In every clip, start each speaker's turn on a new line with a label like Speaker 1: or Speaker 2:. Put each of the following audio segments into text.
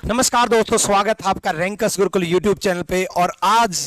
Speaker 1: नमस्कार दोस्तों, स्वागत है आपका रैंकर्स गुरुकुल यूट्यूब चैनल पे। और आज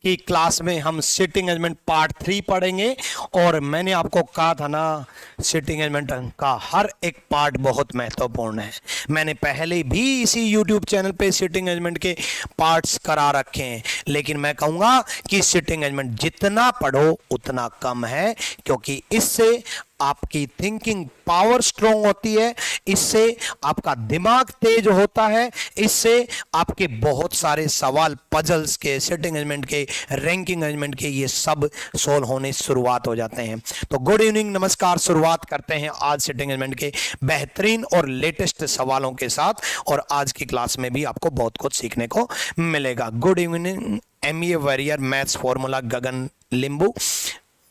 Speaker 1: की क्लास में हम सिटिंग अरेंजमेंट पार्ट 3 पढ़ेंगे। और मैंने आपको कहा था ना, सिटिंग अरेंजमेंट का हर एक पार्ट बहुत महत्वपूर्ण है। मैंने पहले भी इसी यूट्यूब चैनल पे सिटिंग अरेंजमेंट के पार्ट्स करा रखे हैं, लेकिन मैं कहूँगा कि सिटिंग अरेंजमेंट जितना पढ़ो उतना कम है, क्योंकि इससे आपकी थिंकिंग पावर स्ट्रोंग होती है, इससे आपका दिमाग तेज होता है, इससे आपके बहुत सारे सवाल पजल्स के, सिटिंग अरेंजमेंट के, रैंकिंग अरेंजमेंट के, ये सब सोल्व होने शुरुआत हो जाते हैं। तो गुड इवनिंग, नमस्कार। शुरुआत करते हैं आज सिटिंग अरेंजमेंट के बेहतरीन और लेटेस्ट सवालों के साथ। और आज की क्लास में भी आपको बहुत कुछ सीखने को मिलेगा। Good evening MA warrior, maths formula Gagan Limbu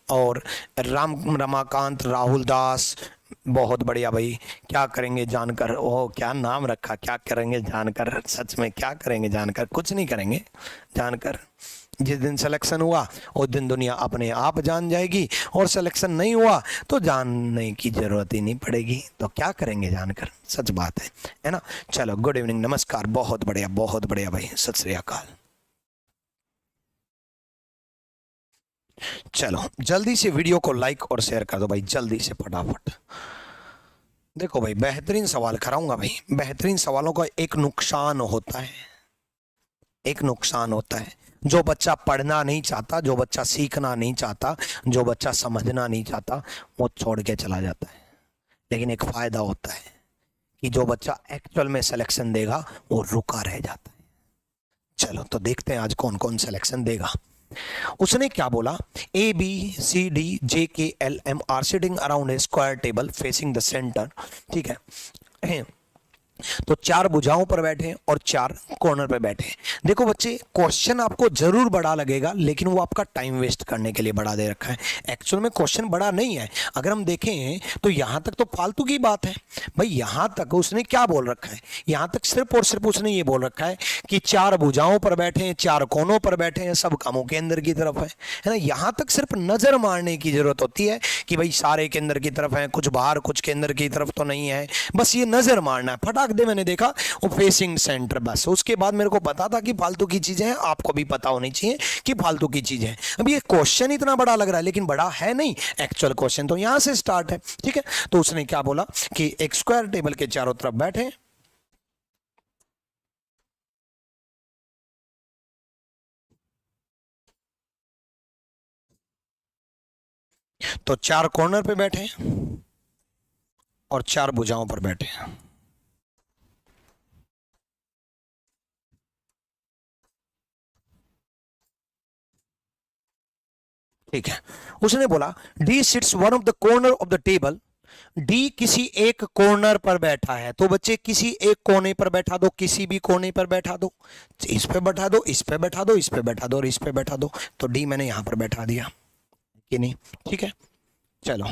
Speaker 1: और रमाकांत राहुल दास, बहुत बढ़िया भाई। क्या करेंगे जानकर, ओह क्या नाम रखा, क्या करेंगे जानकर। सच में क्या करेंगे जानकर? कुछ नहीं करेंगे जानकर। जिस दिन सिलेक्शन हुआ उस दिन दुनिया अपने आप जान जाएगी, और सिलेक्शन नहीं हुआ तो जानने की जरूरत ही नहीं पड़ेगी। तो क्या करेंगे जानकर, सच बात है ना। चलो गुड इवनिंग, नमस्कार, बहुत बढ़िया भाई, सत श्री अकाल। चलो जल्दी से वीडियो को लाइक और शेयर कर दो भाई, जल्दी से फटाफट। देखो भाई, बेहतरीन सवाल कराऊंगा भाई। बेहतरीन सवालों का एक नुकसान होता है, एक नुकसान होता है। जो बच्चा पढ़ना नहीं चाहता, जो बच्चा सीखना नहीं चाहता, जो बच्चा समझना नहीं चाहता, वो छोड़ के चला जाता है। लेकिन एक फायदा होता है कि जो बच्चा एक्चुअल में सिलेक्शन देगा वो रुका रह जाता है। चलो तो देखते हैं आज कौन कौन सिलेक्शन देगा। उसने क्या बोला, ए B C D J K L M are sitting around a square table facing the centre. ठीक है, तो 4 भुजाओं पर बैठे और 4 कॉर्नर पर बैठे। देखो बच्चे, क्वेश्चन आपको जरूर बड़ा लगेगा, लेकिन वो आपका टाइम वेस्ट करने के लिए बड़ा दे रखा है। एक्चुअल में क्वेश्चन बड़ा नहीं है। अगर हम देखें तो यहां तक तो फालतू की बात है भाई। यहां तक उसने क्या बोल रखा है, यहां तक सिर्फ और सिर्फ उसने ये बोल रखा है कि 4 भुजाओं पर बैठे हैं, 4 कोनों पर बैठे हैं, सब कामों के अंदर की तरफ है ना। यहां तक सिर्फ नजर मारने की जरूरत होती है कि भाई सारे के अंदर की तरफ है, कुछ बाहर कुछ के अंदर की तरफ तो नहीं है। बस ये नजर मारना है, फटाक दे मैंने देखा वो फेसिंग सेंटर, बस। उसके बाद मेरे को पता था कि फालतू की चीजें हैं, आपको भी पता होनी चाहिए कि फालतू की चीजें हैं। अब ये क्वेश्चन इतना बड़ा लग रहा है, लेकिन बड़ा है नहीं। एक्चुअल क्वेश्चन तो यहां से स्टार्ट है। ठीक है, तो उसने क्या बोला कि एक स्क्वायर टेबल के चारों तरफ बैठे, तो 4 कॉर्नर पे बैठे और 4 भुजाओं पर बैठे। ठीक है, उसने बोला D sits one of the corner of the table. D किसी एक कॉर्नर पर बैठा है, तो बच्चे किसी एक कोने पर बैठा दो, किसी भी कोने पर बैठा दो। इस पे बैठा दो, इस पे बैठा दो, इस पे बैठा दो और इस पे बैठा दो। तो डी मैंने यहां पर बैठा दिया कि नहीं। ठीक है, चलो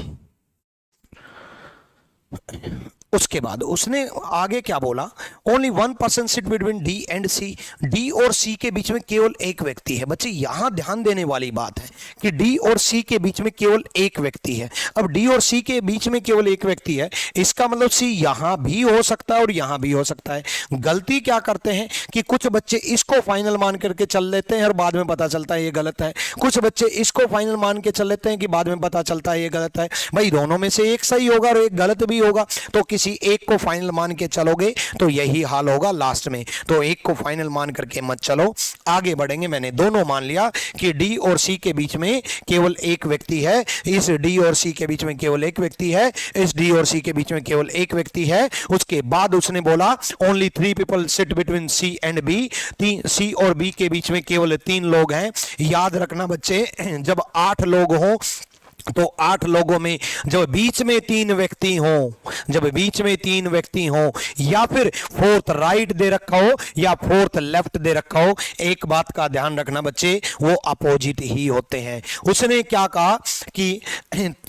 Speaker 1: उसके बाद उसने आगे क्या बोला, only 1 person sit between D and C. D और सी के बीच में केवल एक व्यक्ति है। बच्चे यहां ध्यान देने वाली बात है कि डी और सी के बीच में केवल एक व्यक्ति है। अब डी और सी के बीच में केवल एक व्यक्ति है, इसका मतलब सी यहां भी हो सकता है और यहां भी हो सकता है। गलती क्या करते हैं कि कुछ बच्चे इसको फाइनल मान करके चल लेते हैं और बाद में पता चलता है ये गलत है। कुछ बच्चे इसको फाइनल मान के चल लेते हैं कि बाद में पता चलता है ये गलत है। भाई दोनों में से एक सही होगा और एक गलत भी होगा, तो किसी एक को फाइनल मान के चलोगे तो यही हाल होगा लास्ट में। तो एक को फाइनल मान करके मत चलो, आगे बढ़ेंगे। मैंने दोनों मान लिया कि डी और सी के बीच में केवल एक व्यक्ति है, इस डी और सी के बीच में केवल एक व्यक्ति है, इस डी और सी के बीच में केवल एक व्यक्ति है। उसके बाद उसने बोला only 3 people sit between C and B. C और बी के बीच में केवल 3 लोग हैं। याद रखना बच्चे, जब 8 लोग हों तो 8 लोगों में जब बीच में 3 व्यक्ति हों, जब बीच में 3 व्यक्ति हों, या फिर 4th राइट दे रखा हो या 4th लेफ्ट दे रखा हो, एक बात का ध्यान रखना बच्चे, वो अपोजिट ही होते हैं। उसने क्या कहा कि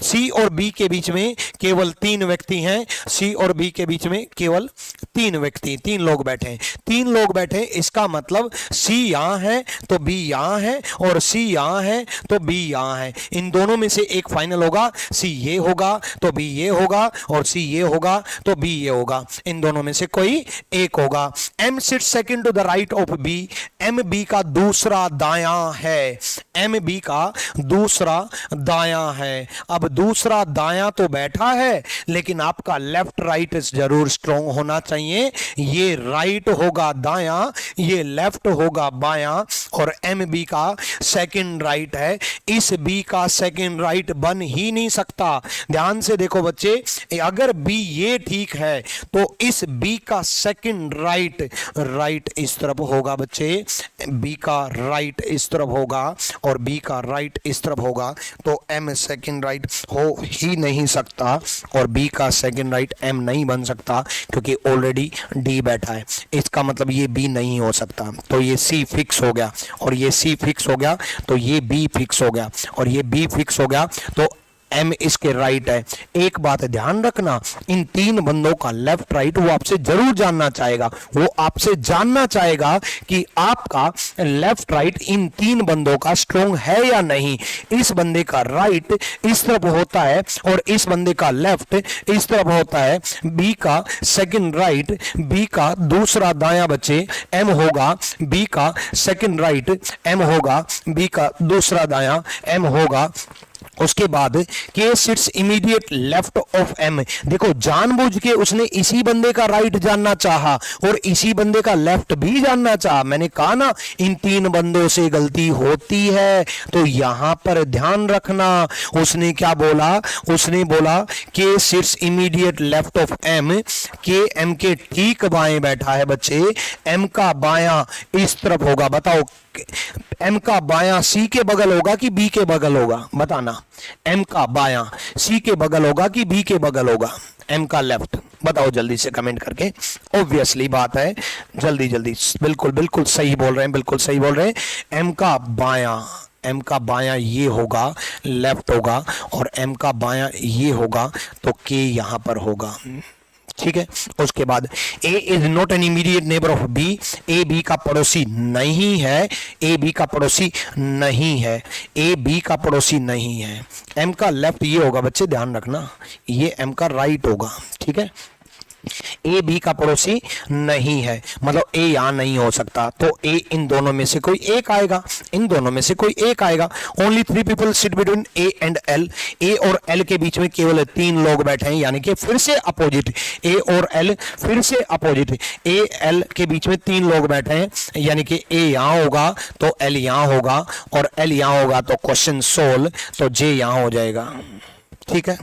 Speaker 1: सी और बी के बीच में केवल 3 व्यक्ति हैं। सी और बी के बीच में केवल 3 व्यक्ति, 3 लोग बैठे हैं। 3 लोग बैठे, इसका मतलब सी यहां है तो बी यहां है, और सी यहां है तो बी यहां है। इन दोनों में से एक एक फाइनल होगा, सी ये होगा तो बी ये होगा, और सी ये होगा तो बी ये होगा। इन दोनों में से कोई एक होगा। M sits second to the right of B, M B का दूसरा दायां है, एम बी का दूसरा दायां है। अब दूसरा दायां तो बैठा है, लेकिन आपका लेफ्ट राइट जरूर स्ट्रॉन्ग होना चाहिए। ये राइट होगा दायां, ये लेफ्ट होगा बायां, और एम बी का सेकंड राइट है। इस बी का सेकंड राइट बन ही नहीं सकता। ध्यान से देखो बच्चे, अगर बी ये ठीक है तो इस बी का सेकंड राइट इस तरफ होगा बच्चे, बी का राइट इस तरफ होगा और बी का राइट इस तरफ होगा, तो एम सेकंड राइट हो ही नहीं सकता, और बी का सेकंड राइट एम नहीं बन सकता, क्योंकि ऑलरेडी डी बैठा है। इसका मतलब ये बी नहीं हो सकता। तो ये सी फिक्स हो गया, और ये सी फिक्स हो गया, तो ये बी फिक्स हो गया, और ये बी फिक्स हो गया, तो एम इसके राइट है। एक बात ध्यान रखना, इन तीन बंदों का लेफ्ट राइट वो आपसे जरूर जानना चाहेगा, वो आपसे जानना चाहेगा कि आपका लेफ्ट राइट इन तीन बंदों का स्ट्रॉन्ग है या नहीं। इस बंदे का राइट इस तरफ होता है और इस बंदे का लेफ्ट इस तरफ होता है। बी का सेकंड राइट, बी का दूसरा दायां बच्चे एम होगा, बी का सेकंड राइट एम होगा, बी का दूसरा दायां एम होगा। उसके बाद K sits immediate left of M. देखो जानबूझ के उसने इसी बंदे का राइट जानना चाहा और इसी बंदे का लेफ्ट भी जानना चाहा। मैंने कहा ना, इन तीन बंदों से गलती होती है। तो यहां पर ध्यान रखना, उसने क्या बोला, उसने बोला K sits immediate left of M, K M के ठीक बाएं बैठा है बच्चे, एम का बायां इस तरफ होगा। बताओ एम का बायां सी के बगल होगा कि बी के बगल होगा, बताना। एम का बायां सी के बगल होगा कि बी के बगल होगा, एम का लेफ्ट, बताओ जल्दी से कमेंट करके। ऑब्वियसली बात है, जल्दी जल्दी, बिल्कुल बिल्कुल सही बोल रहे हैं, बिल्कुल सही बोल रहे हैं। एम का बायां, एम का बायां ये होगा, लेफ्ट होगा, और एम का बायां ये होगा, तो के यहां पर होगा। ठीक है। उसके बाद A is not an immediate neighbour of B, A B का पड़ोसी नहीं है, ए बी का पड़ोसी नहीं है, ए बी का पड़ोसी नहीं है। एम का लेफ्ट ये होगा बच्चे, ध्यान रखना, ये एम का राइट होगा। ठीक है। ए बी का पड़ोसी नहीं है, मतलब ए यहां नहीं हो सकता, तो ए इन दोनों में से कोई एक आएगा, इन दोनों में से कोई एक आएगा। Only 3 people sit between A and L, A और एल के बीच में केवल 3 लोग बैठे हैं, यानी कि फिर से अपोजिट, ए और एल फिर से अपोजिट, ए एल के बीच में 3 लोग बैठे हैं, यानी कि ए यहां होगा तो एल यहां होगा, और एल यहां होगा तो क्वेश्चन सोल्व, तो जे यहां हो जाएगा। ठीक है।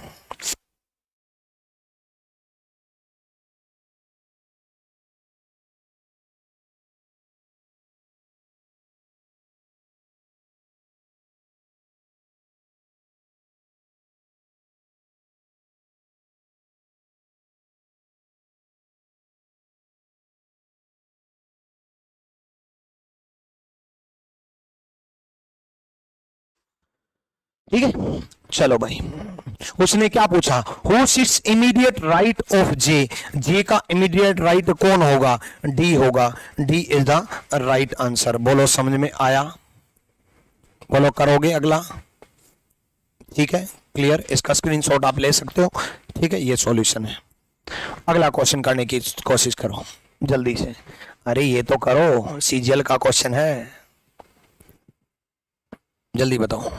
Speaker 1: ठीक है, चलो भाई, उसने क्या पूछा, who sits immediate right of J, J का इमीडिएट राइट कौन होगा, डी होगा, D is the right answer. बोलो समझ में आया, बोलो करोगे अगला। ठीक है, क्लियर, इसका स्क्रीनशॉट आप ले सकते हो। ठीक है, ये सॉल्यूशन है। अगला क्वेश्चन करने की कोशिश करो जल्दी से। अरे ये तो करो, सीजीएल का क्वेश्चन है, जल्दी बताओ।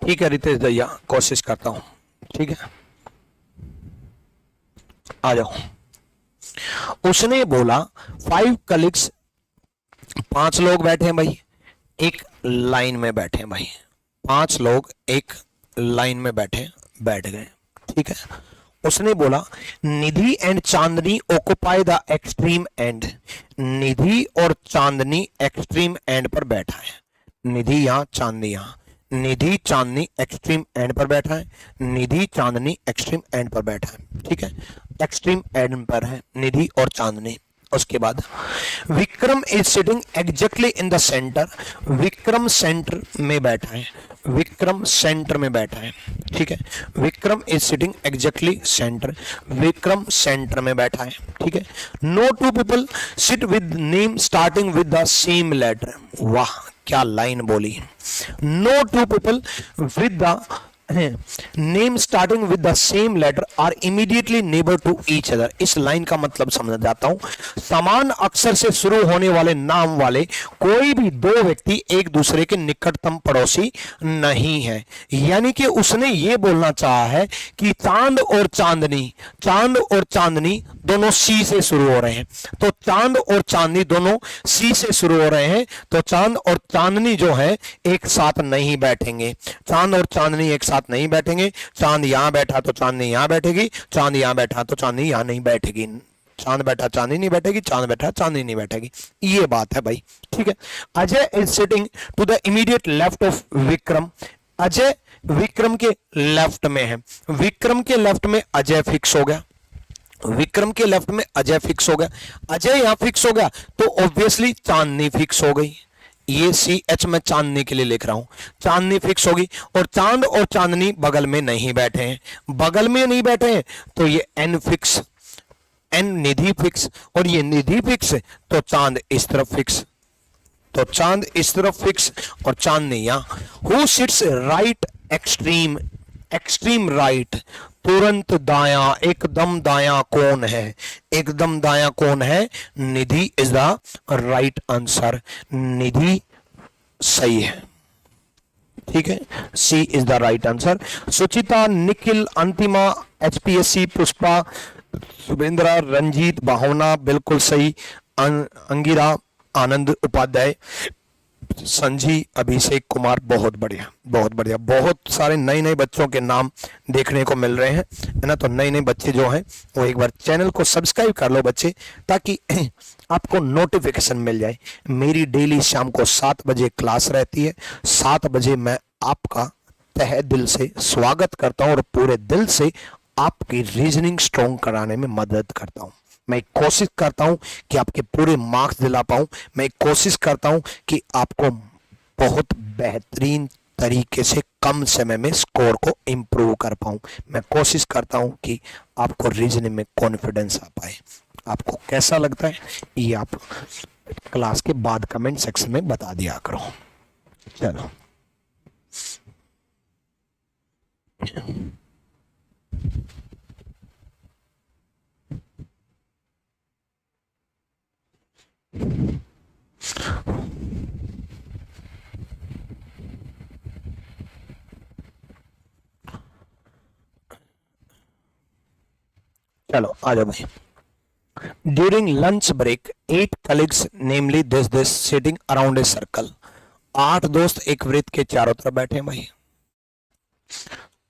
Speaker 1: ठीक है रितेश भैया, कोशिश करता हूं। ठीक है, आ जाओ। उसने बोला 5 कलीग्स, 5 लोग बैठे हैं भाई, एक लाइन में बैठे हैं भाई, 5 लोग एक लाइन में बैठ गए। ठीक है। उसने बोला Nidhi and Chandni occupy the extreme end, Nidhi और चांदनी एक्सट्रीम एंड पर बैठा है। निधि यहां, चांदनी यहां, निधि चांदनी एक्सट्रीम एंड पर बैठा है, निधि चांदनी एक्सट्रीम एंड पर बैठा है। ठीक है, एक्सट्रीम एंड पर है निधि और चांदनी। उसके बाद Vikram is sitting exactly in the centre, Vikram centre में बैठा है, विक्रम सेंटर में बैठा है, ठीक है। Vikram is sitting exactly centre, Vikram centre में बैठा है, ठीक है। No two people sit with name starting with the same letter, वाह क्या लाइन बोली। No two people with the name starting with the same letter are immediately neighbour to each other. इस line का मतलब समझ जाता हूं, समान अक्षर से शुरू होने वाले नाम वाले कोई भी दो व्यक्ति एक दूसरे के निकटतम पड़ोसी नहीं है। यानी कि उसने ये बोलना चाहा है कि चांद और चांदनी, चांद और चांदनी दोनों सी से शुरू हो रहे हैं, तो चांद और चांदनी दोनों सी से शुरू हो रहे हैं, तो चांद और चांदनी जो है एक साथ नहीं बैठेंगे, चांद और चांदनी एक साथ नहीं बैठेंगे। चांद यहां बैठा तो चांदनी यहां बैठेगी, चांद यहां बैठा तो चांदनी यहां नहीं बैठेगी, चांद बैठा चांदनी नहीं बैठेगी, चांद बैठा चांदनी नहीं बैठेगी, ये बात है भाई, ठीक है। Ajay is sitting to the immediate left of Vikram, Ajay Vikram के लेफ्ट में है, विक्रम के लेफ्ट में अजय फिक्स हो गया, विक्रम के लेफ्ट में अजय फिक्स हो गया, अजय यहां फिक्स हो गया तो ऑब्वियसली चांदनी फिक्स हो गई, ये सी एच में चांदनी के लिए लिख रहा हूं, चांदनी फिक्स होगी। और चांद और चांदनी बगल में नहीं बैठे हैं, बगल में नहीं बैठे हैं तो ये एन फिक्स, एन निधि फिक्स, और ये निधि फिक्स तो चांद इस तरफ फिक्स, तो चांद इस तरफ फिक्स और चांदनी यहां। Who sits right extreme, extreme right तुरंत दायां, एकदम दायां कौन है, एकदम दायां कौन है, Nidhi is the right answer, Nidhi सही है, ठीक है, C is the right answer. Suchita, Nikhil, Antima, HPSC, Pushpa, Shubhendra, Ranjit, Bhavna बिल्कुल सही, अंगिरा, आनंद उपाध्याय, संजी, अभिषेक कुमार, बहुत बढ़िया बहुत बढ़िया। बहुत सारे नए नए बच्चों के नाम देखने को मिल रहे हैं, है ना। तो नए नए बच्चे जो हैं वो एक बार चैनल को सब्सक्राइब कर लो बच्चे, ताकि आपको नोटिफिकेशन मिल जाए। मेरी डेली शाम को 7 बजे क्लास रहती है, 7 बजे मैं आपका तहे दिल से स्वागत करता हूं और पूरे दिल से आपकी रीजनिंग स्ट्रॉन्ग कराने में मदद करता हूं। मैं कोशिश करता हूं कि आपके पूरे मार्क्स दिला पाऊं, मैं कोशिश करता हूं कि आपको बहुत बेहतरीन तरीके से कम समय में स्कोर को इम्प्रूव कर पाऊं। मैं कोशिश करता हूं कि आपको रीजनिंग में कॉन्फिडेंस आ पाए। आपको कैसा लगता है ये आप क्लास के बाद कमेंट सेक्शन में बता दिया करो। चलो चलो आ जाओ भाई। During lunch break 8 colleagues namely this sitting around a circle, 8 दोस्त एक वृत्त के चारों तरफ बैठे हैं भाई।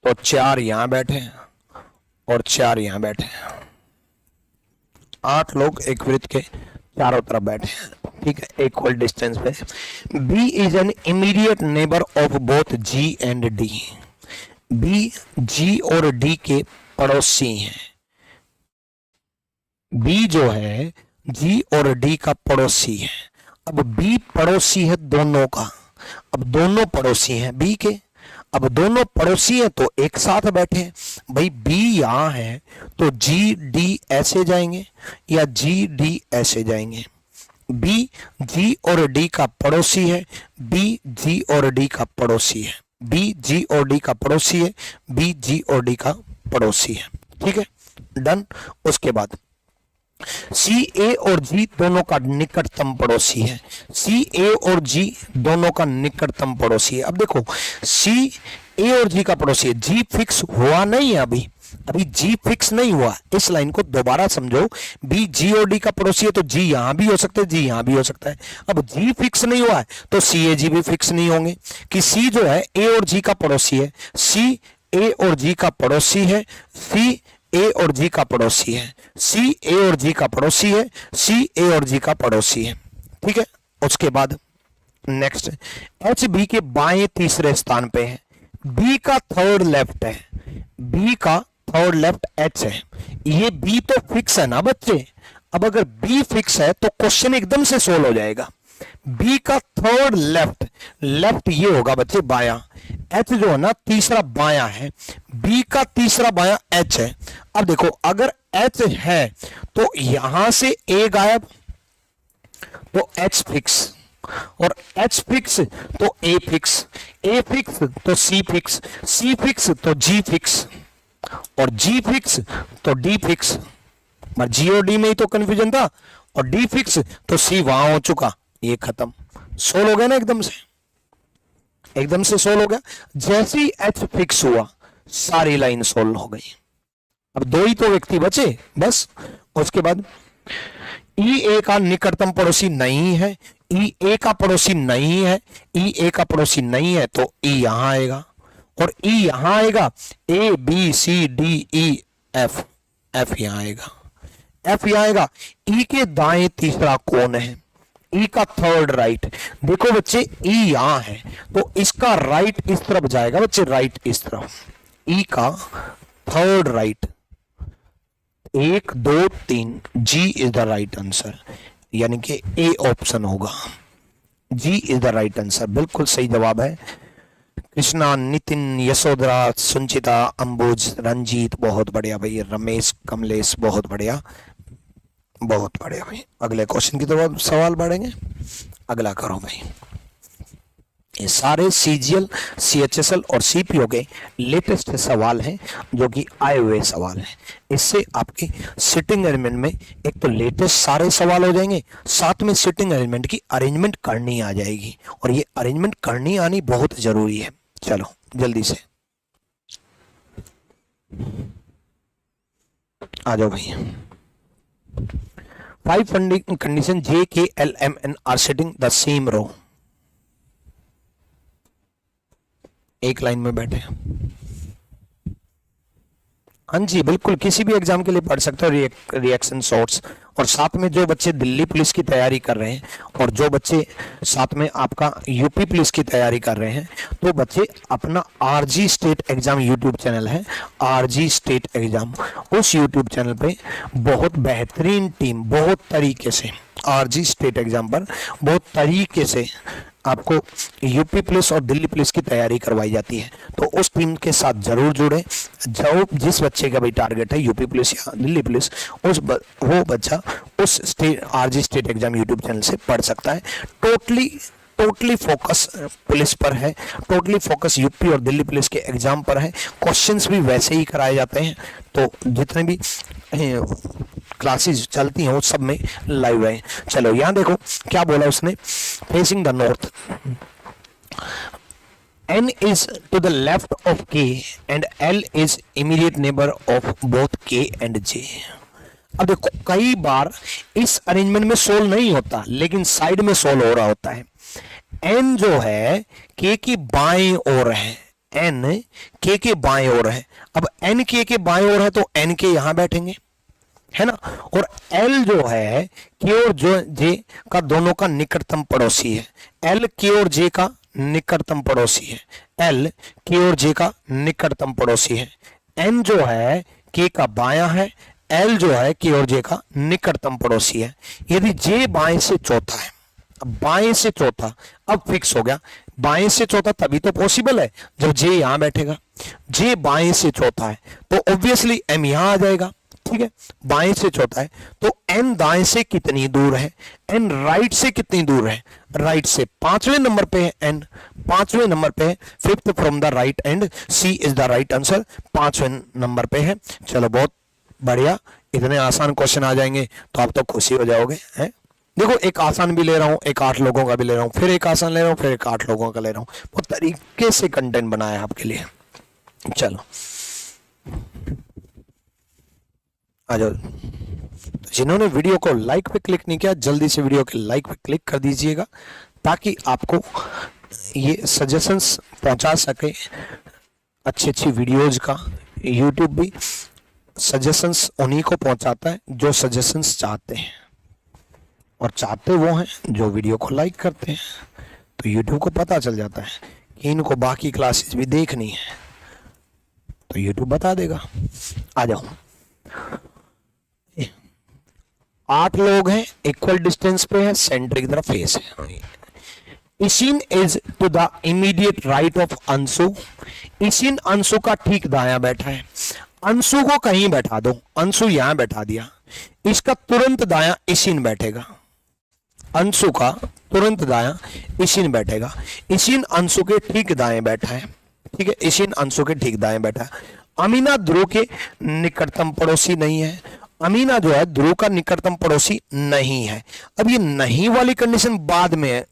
Speaker 1: तो 4 यहां बैठे हैं और 4 यहां बैठे हैं, 8 लोग एक वृत्त के चारों तरफ बैठे हैं, ठीक है, इक्वल डिस्टेंस पे। B is an immediate neighbour of both G and D, B G और डी के पड़ोसी हैं। बी जो है जी और डी का पड़ोसी है। अब बी पड़ोसी है दोनों का, अब दोनों पड़ोसी हैं बी के, अब दोनों पड़ोसी हैं तो एक साथ बैठे हैं भाई। बी यहां है तो जी डी ऐसे जाएंगे या जी डी ऐसे जाएंगे। बी जी और डी का पड़ोसी है, बी जी और डी का पड़ोसी है, बी जी और डी का पड़ोसी है, बी जी और डी का पड़ोसी है, ठीक है, डन। उसके बाद सी ए और जी दोनों का निकटतम पड़ोसी है, सी ए और जी दोनों का निकटतम पड़ोसी है। अब देखो सी ए और जी का पड़ोसी है, जी फिक्स हुआ नहीं है अभी, अभी जी फिक्स नहीं हुआ। इस लाइन को दोबारा समझो, बी जी और डी का पड़ोसी है तो जी यहां भी हो सकता है, जी यहां भी हो सकता है। अब जी फिक्स नहीं हुआ है तो सी ए जी भी फिक्स नहीं होंगे कि सी जो है ए और जी का पड़ोसी है, सी ए और जी का पड़ोसी है, सी ए और जी का पड़ोसी है, सी ए और जी का पड़ोसी है, सी ए और जी का पड़ोसी है, ठीक है। उसके बाद नेक्स्ट एच बी के बाएं तीसरे स्थान पे है, बी का थर्ड लेफ्ट है, बी का थर्ड लेफ्ट एच है। ये बी तो फिक्स है ना बच्चे, अब अगर बी फिक्स है तो क्वेश्चन एकदम से सोल्व हो जाएगा। बी का थर्ड लेफ्ट, लेफ्ट ये होगा बच्चे बायां, एच जो है ना तीसरा बायां है, बी का तीसरा बायां एच है। अब देखो अगर एच है तो यहां से ए गायब, तो एच फिक्स, और एच फिक्स तो ए फिक्स, ए फिक्स तो सी फिक्स, सी फिक्स तो जी फिक्स, और जी फिक्स तो डी फिक्स। जी और डी में ही तो कंफ्यूजन था, और डी फिक्स तो सी वहां हो चुका, ये खत्म, सोल्व हो गया ना एकदम से, एकदम से सोल्व हो गया। जैसे ही एच फिक्स हुआ सारी लाइन सोल्व हो गई। अब दो ही तो व्यक्ति बचे बस। उसके बाद ई ए का निकटतम पड़ोसी नहीं है, ई ए का पड़ोसी नहीं है, ई ए का पड़ोसी नहीं है तो ई यहां आएगा, और ई यहां आएगा, A B C D E F, F यहां आएगा, एफ यहां आएगा। ई के दाएं तीसरा कौन है, ई का थर्ड राइट। देखो बच्चे ई यहां है तो इसका राइट इस तरफ जाएगा बच्चे, राइट इस तरफ, ई का third right, 1 2 3, G is the right answer, यानी कि ए ऑप्शन होगा, G is the right answer, बिल्कुल सही जवाब है। कृष्णा, नितिन, यशोधरा, सुंचिता, अंबुज, रंजीत, बहुत बढ़िया भाई, रमेश, कमलेश, बहुत बढ़िया, बहुत बढ़िया भाई। अगले क्वेश्चन की तरफ सवाल बढ़ेंगे, अगला करो भाई। ये सारे सीजीएल, सीएचएसएल और सीपीओ के लेटेस्ट सवाल हैं जो कि आए हुए सवाल हैं। इससे आपकी सिटिंग अरेंजमेंट में एक तो लेटेस्ट सारे सवाल हो जाएंगे, साथ में सिटिंग अरेंजमेंट की अरेंजमेंट करनी आ जाएगी, और ये अरेंजमेंट करनी आनी बहुत जरूरी है। चलो जल्दी से आ जाओ भाई। 5 condition J, K, L, M, N are sitting the same row, एक लाइन में बैठे। हाँ जी बिल्कुल, किसी भी एग्जाम के लिए पढ़ सकते हो रिएक्शन शॉर्ट्स। और साथ में जो बच्चे दिल्ली पुलिस की तैयारी कर रहे हैं, और जो बच्चे साथ में आपका यूपी पुलिस की तैयारी कर रहे हैं, तो बच्चे अपना RG state exam YouTube channel है, आरजी स्टेट एग्जाम, उस यूट्यूब चैनल पे बहुत बेहतरीन टीम, बहुत तरीके से आरजी स्टेट एग्जाम पर बहुत तरीके से आपको यूपी पुलिस और दिल्ली पुलिस की तैयारी करवाई जाती है। तो उस टीम के साथ जरूर जुड़े। जो जिस बच्चे का भी टारगेट है यूपी पुलिस या दिल्ली पुलिस, वो बच्चा उस RG state exam YouTube channel से पढ़ सकता है। टोटली फोकस पुलिस पर है, टोटली फोकस यूपी और दिल्ली पुलिस के एग्जाम पर है। क्वेश्चंस भी वैसे ही कराए जाते हैं, तो जितने भी क्लासेस चलती हैं वो सब में लाइव है। चलो यहां देखो क्या बोला उसने, facing the north, N is to the left of K and L is immediate neighbor of both K and J। अब देखो कई बार इस अरेंजमेंट में सोल्व नहीं होता, लेकिन साइड में सोल्व हो रहा होता है। N जो है K की बाएं ओर है, N K के बाएं ओर है। अब N K के बाएं ओर है तो N के यहां बैठेंगे, है ना। और L जो है K और J का दोनों का निकटतम पड़ोसी है, L K और J का निकटतम पड़ोसी है, L K और J का निकटतम पड़ोसी है। N जो है K का बायां है, L जो है K और J का निकटतम पड़ोसी है। यदि J बाएं से चौथा है, अब बाएं से चौथा अब फिक्स हो गया, बाएं से चौथा तभी तो पॉसिबल है जब J यहां बैठेगा। J बाएं से चौथा है तो ऑब्वियसली M यहां आ जाएगा, ठीक है। बाएं से चौथा है तो N दाएं से कितनी दूर है, N राइट से कितनी दूर है, राइट से 5वें नंबर पे है N, 5वें नंबर पे है, 5th from the right end, C is the right answer, 5वें नंबर पे है। चलो बहुत बढ़िया, इतने आसान क्वेश्चन आ जाएंगे तो आप तो खुशी हो जाओगे, हैं। देखो एक आसान भी ले रहा हूं, एक 8 लोगों का भी ले रहा हूं, फिर एक आसान ले रहा हूं, फिर एक 8 लोगों का ले रहा हूं, बहुत तरीके से कंटेंट बनाया आपके लिए। चलो आ जाओ। जिन्होंने वीडियो को लाइक पे क्लिक नहीं किया, जल्दी से वीडियो के लाइक पे क्लिक कर दीजिएगा, ताकि आपको ये सजेशंस पहुंचा सके अच्छी वीडियोज का। यूट्यूब भी सजेशंस उन्हीं को पहुंचाता है जो सजेशंस चाहते हैं, और चाहते वो हैं जो वीडियो को लाइक करते हैं। तो यूट्यूब को पता चल जाता है कि इनको बाकी क्लासेस भी देखनी है, तो यूट्यूब बता देगा। आ जाओ, 8 लोग हैं, इक्वल डिस्टेंस पे है, सेंटर की तरफ फेस है। Ishin is to the immediate right of Anshu. Ishin Anshu का ठीक दाया बैठा है। अंशु को कहीं बैठा दो, अंशु यहां बैठा दिया, इसका तुरंत दाया इशिन बैठेगा। अंशु का तुरंत दाया इशिन बैठेगा। इशिन अंशु के ठीक दाएं बैठा है, ठीक है, इशिन अंशु के ठीक दाएं बैठा है। अमीना ध्रुव के निकटतम पड़ोसी नहीं है। अमीना जो है ध्रुव का निकटतम पड़ोसी नहीं है। अब ये नहीं वाली कंडीशन बाद में है,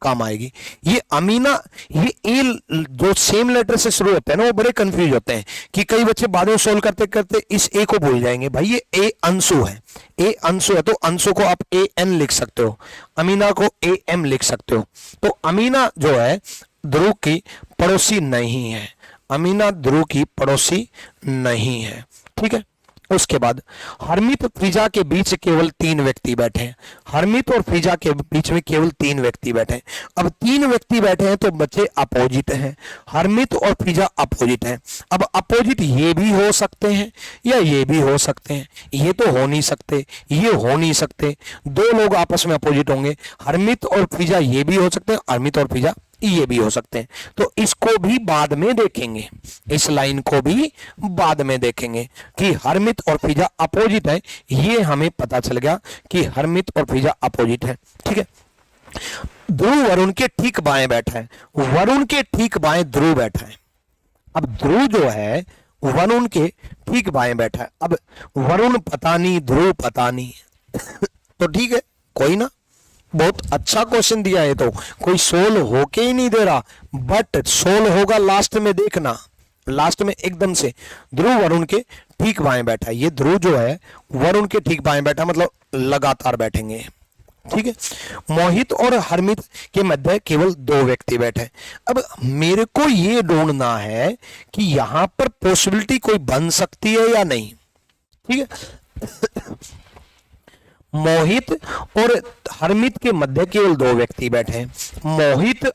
Speaker 1: काम आएगी। ये अमीना, ये ए जो सेम लेटर से शुरू होते हैं ना, वो बड़े कंफ्यूज होते हैं कि कई बच्चे बाद में सोल्व करते करते इस ए को भूल जाएंगे। भाई ये ए अंशु है, ए अंशु है, तो अंशु को आप ए एन लिख सकते हो, अमीना को ए एम लिख सकते हो। तो अमीना जो है ध्रुव की पड़ोसी नहीं है, अमीना ध्रुव की पड़ोसी नहीं है, ठीक है। उसके बाद हरमीत फिजा के बीच केवल 3 व्यक्ति बैठे हैं। हरमीत और फिजा के बीच में केवल 3 व्यक्ति बैठे हैं। अब 3 व्यक्ति बैठे हैं तो बच्चे अपोजिट हैं, हरमीत और फिजा अपोजिट हैं। अब अपोजिट ये भी हो सकते हैं या ये भी हो सकते हैं, ये तो हो नहीं सकते, ये हो नहीं सकते। 2 लोग आपस में अपोजिट होंगे, हरमीत और फिजा ये भी हो सकते हैं, हरमीत और फिजा ये भी हो सकते हैं। तो इसको भी बाद में देखेंगे, इस लाइन को भी बाद में देखेंगे कि हरमित और फिजा अपोजिट है। ये हमें पता चल गया कि हरमित और फिजा अपोजिट है, ठीक है। ध्रुव वरुण के ठीक बाएं बैठा है, वरुण के ठीक बाएं ध्रुव बैठा है। अब ध्रुव जो है वरुण के ठीक बाएं बैठा है। अब वरुण पता नहीं, ध्रुव पता नहीं तो ठीक है, कोई ना, बहुत अच्छा क्वेश्चन दिया है, तो कोई सोल्व होके ही नहीं दे रहा, बट सोल्व होगा लास्ट में, देखना लास्ट में एकदम से। ध्रुव वरुण के ठीक बाएं बैठा है, ये ध्रुव जो है वरुण के ठीक बाएं बैठा, मतलब लगातार बैठेंगे, ठीक है। मोहित और हरमित के मध्य केवल 2 व्यक्ति बैठे। अब मेरे को ये ढूंढना है कि यहां पर पॉसिबिलिटी कोई बन सकती है या नहीं, ठीक है। मोहित और हरमित के मध्य केवल 2 व्यक्ति बैठे हैं। मोहित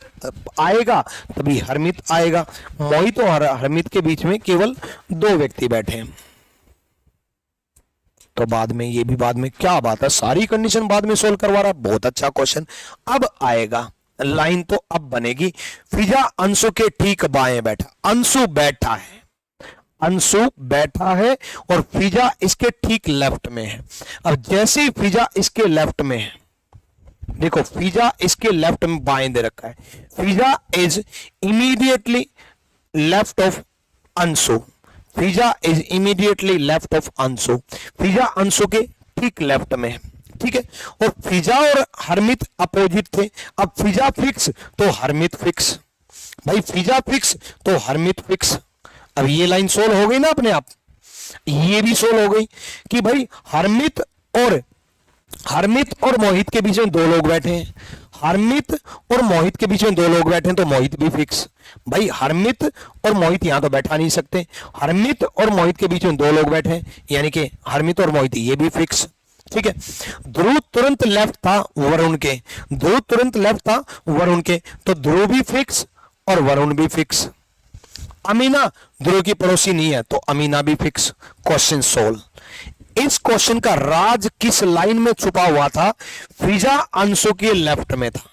Speaker 1: आएगा तभी हरमित आएगा, मोहित और हरमित के बीच में केवल 2 व्यक्ति बैठे हैं। तो बाद में, ये भी बाद में, क्या बात है, सारी कंडीशन बाद में सोल्व करवा रहा, बहुत अच्छा क्वेश्चन। अब आएगा लाइन, तो अब बनेगी फिजा अंशु के ठीक बाएं बैठा, अंशु बैठा है, अंशु बैठा है और फिजा इसके ठीक लेफ्ट में है। अब जैसे ही फिजा इसके लेफ्ट में है, देखो फिजा इसके लेफ्ट में बाएं दे रखा है, Fiza is immediately left of Anshu, Fiza is immediately left of Anshu, Fiza Anshu के ठीक लेफ्ट में है, ठीक है। और फिजा और हरमित अपोजिट थे। अब फिजा फिक्स तो हरमित फिक्स, भाई फिजा फिक्स तो हरमित फिक्स। अब ये लाइन सोल्व हो गई ना अपने आप, ये भी सोल्व हो गई कि भाई हरमित और मोहित के बीच में 2 लोग बैठे हैं, हरमित और मोहित के बीच में 2 लोग बैठे हैं तो मोहित भी फिक्स। भाई हरमित और मोहित यहां तो बैठा नहीं सकते, हरमित और मोहित के बीच में 2 लोग बैठे हैं, यानी कि हरमित और मोहित ये भी फिक्स, ठीक है। ध्रुव तुरंत लेफ्ट था वरुण के, ध्रुव तुरंत लेफ्ट था वरुण के, तो ध्रुव भी फिक्स और वरुण भी फिक्स। अमीना ध्रुव की पड़ोसी नहीं है तो अमीना भी फिक्स। Question solve. इस क्वेश्चन का राज किस लाइन में छुपा हुआ था? फिजा अंशु के लेफ्ट में था।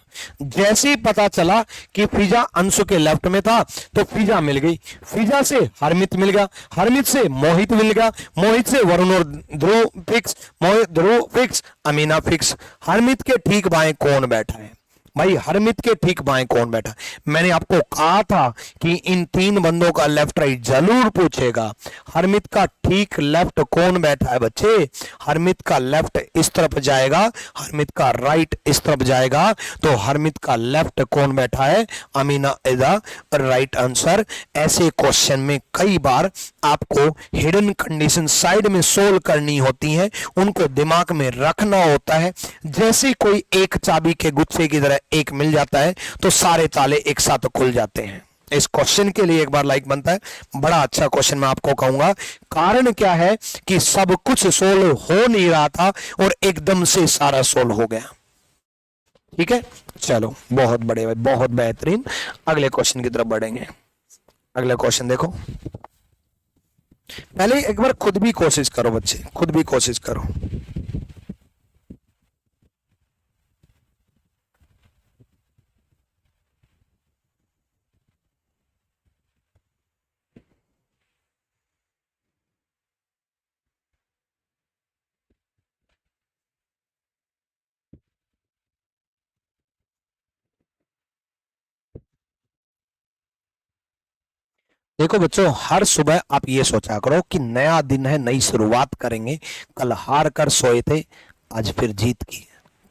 Speaker 1: जैसे ही पता चला कि फिजा अंशु के लेफ्ट में था तो फिजा मिल गई, फिजा से हरमित मिल गया, हरमित से मोहित मिल गया, मोहित से वरुण और ध्रुव फिक्स, मोहित ध्रुव फिक्स, अमीना फिक्स। हरमित के ठीक बाएं कौन बैठा है? भाई हरमित के ठीक बाएं कौन बैठा? मैंने आपको कहा था कि इन 3 बंदों का लेफ्ट राइट जरूर पूछेगा। हरमित का ठीक लेफ्ट कौन बैठा है बच्चे? हरमित का लेफ्ट इस तरफ जाएगा, हरमित का राइट इस तरफ जाएगा, तो हरमित का लेफ्ट कौन बैठा है? Amina is the right answer. ऐसे क्वेश्चन में कई बार आपको हिडन कंडीशन साइड में सोल्व करनी होती है, उनको दिमाग में रखना होता है। जैसे कोई एक चाबी के गुच्छे की तरह एक मिल जाता है तो सारे ताले एक साथ खुल जाते हैं। इस क्वेश्चन के लिए एक बार लाइक बनता है। बड़ा अच्छा क्वेश्चन मैं आपको कहूंगा। कारण क्या है कि सब कुछ सोल्व हो नहीं रहा था और एकदम से सारा सोल्व हो गया। ठीक है, चलो बहुत बड़े भाई, बहुत बेहतरीन। अगले क्वेश्चन की तरफ बढ़ेंगे। अगला क्वेश्चन देखो। पहले एक बार खुद भी कोशिश करो बच्चे, खुद भी कोशिश करो। देखो बच्चों, हर सुबह आप ये सोचा करो कि नया दिन है, नई शुरुआत करेंगे। कल हार कर सोए थे, आज फिर जीत की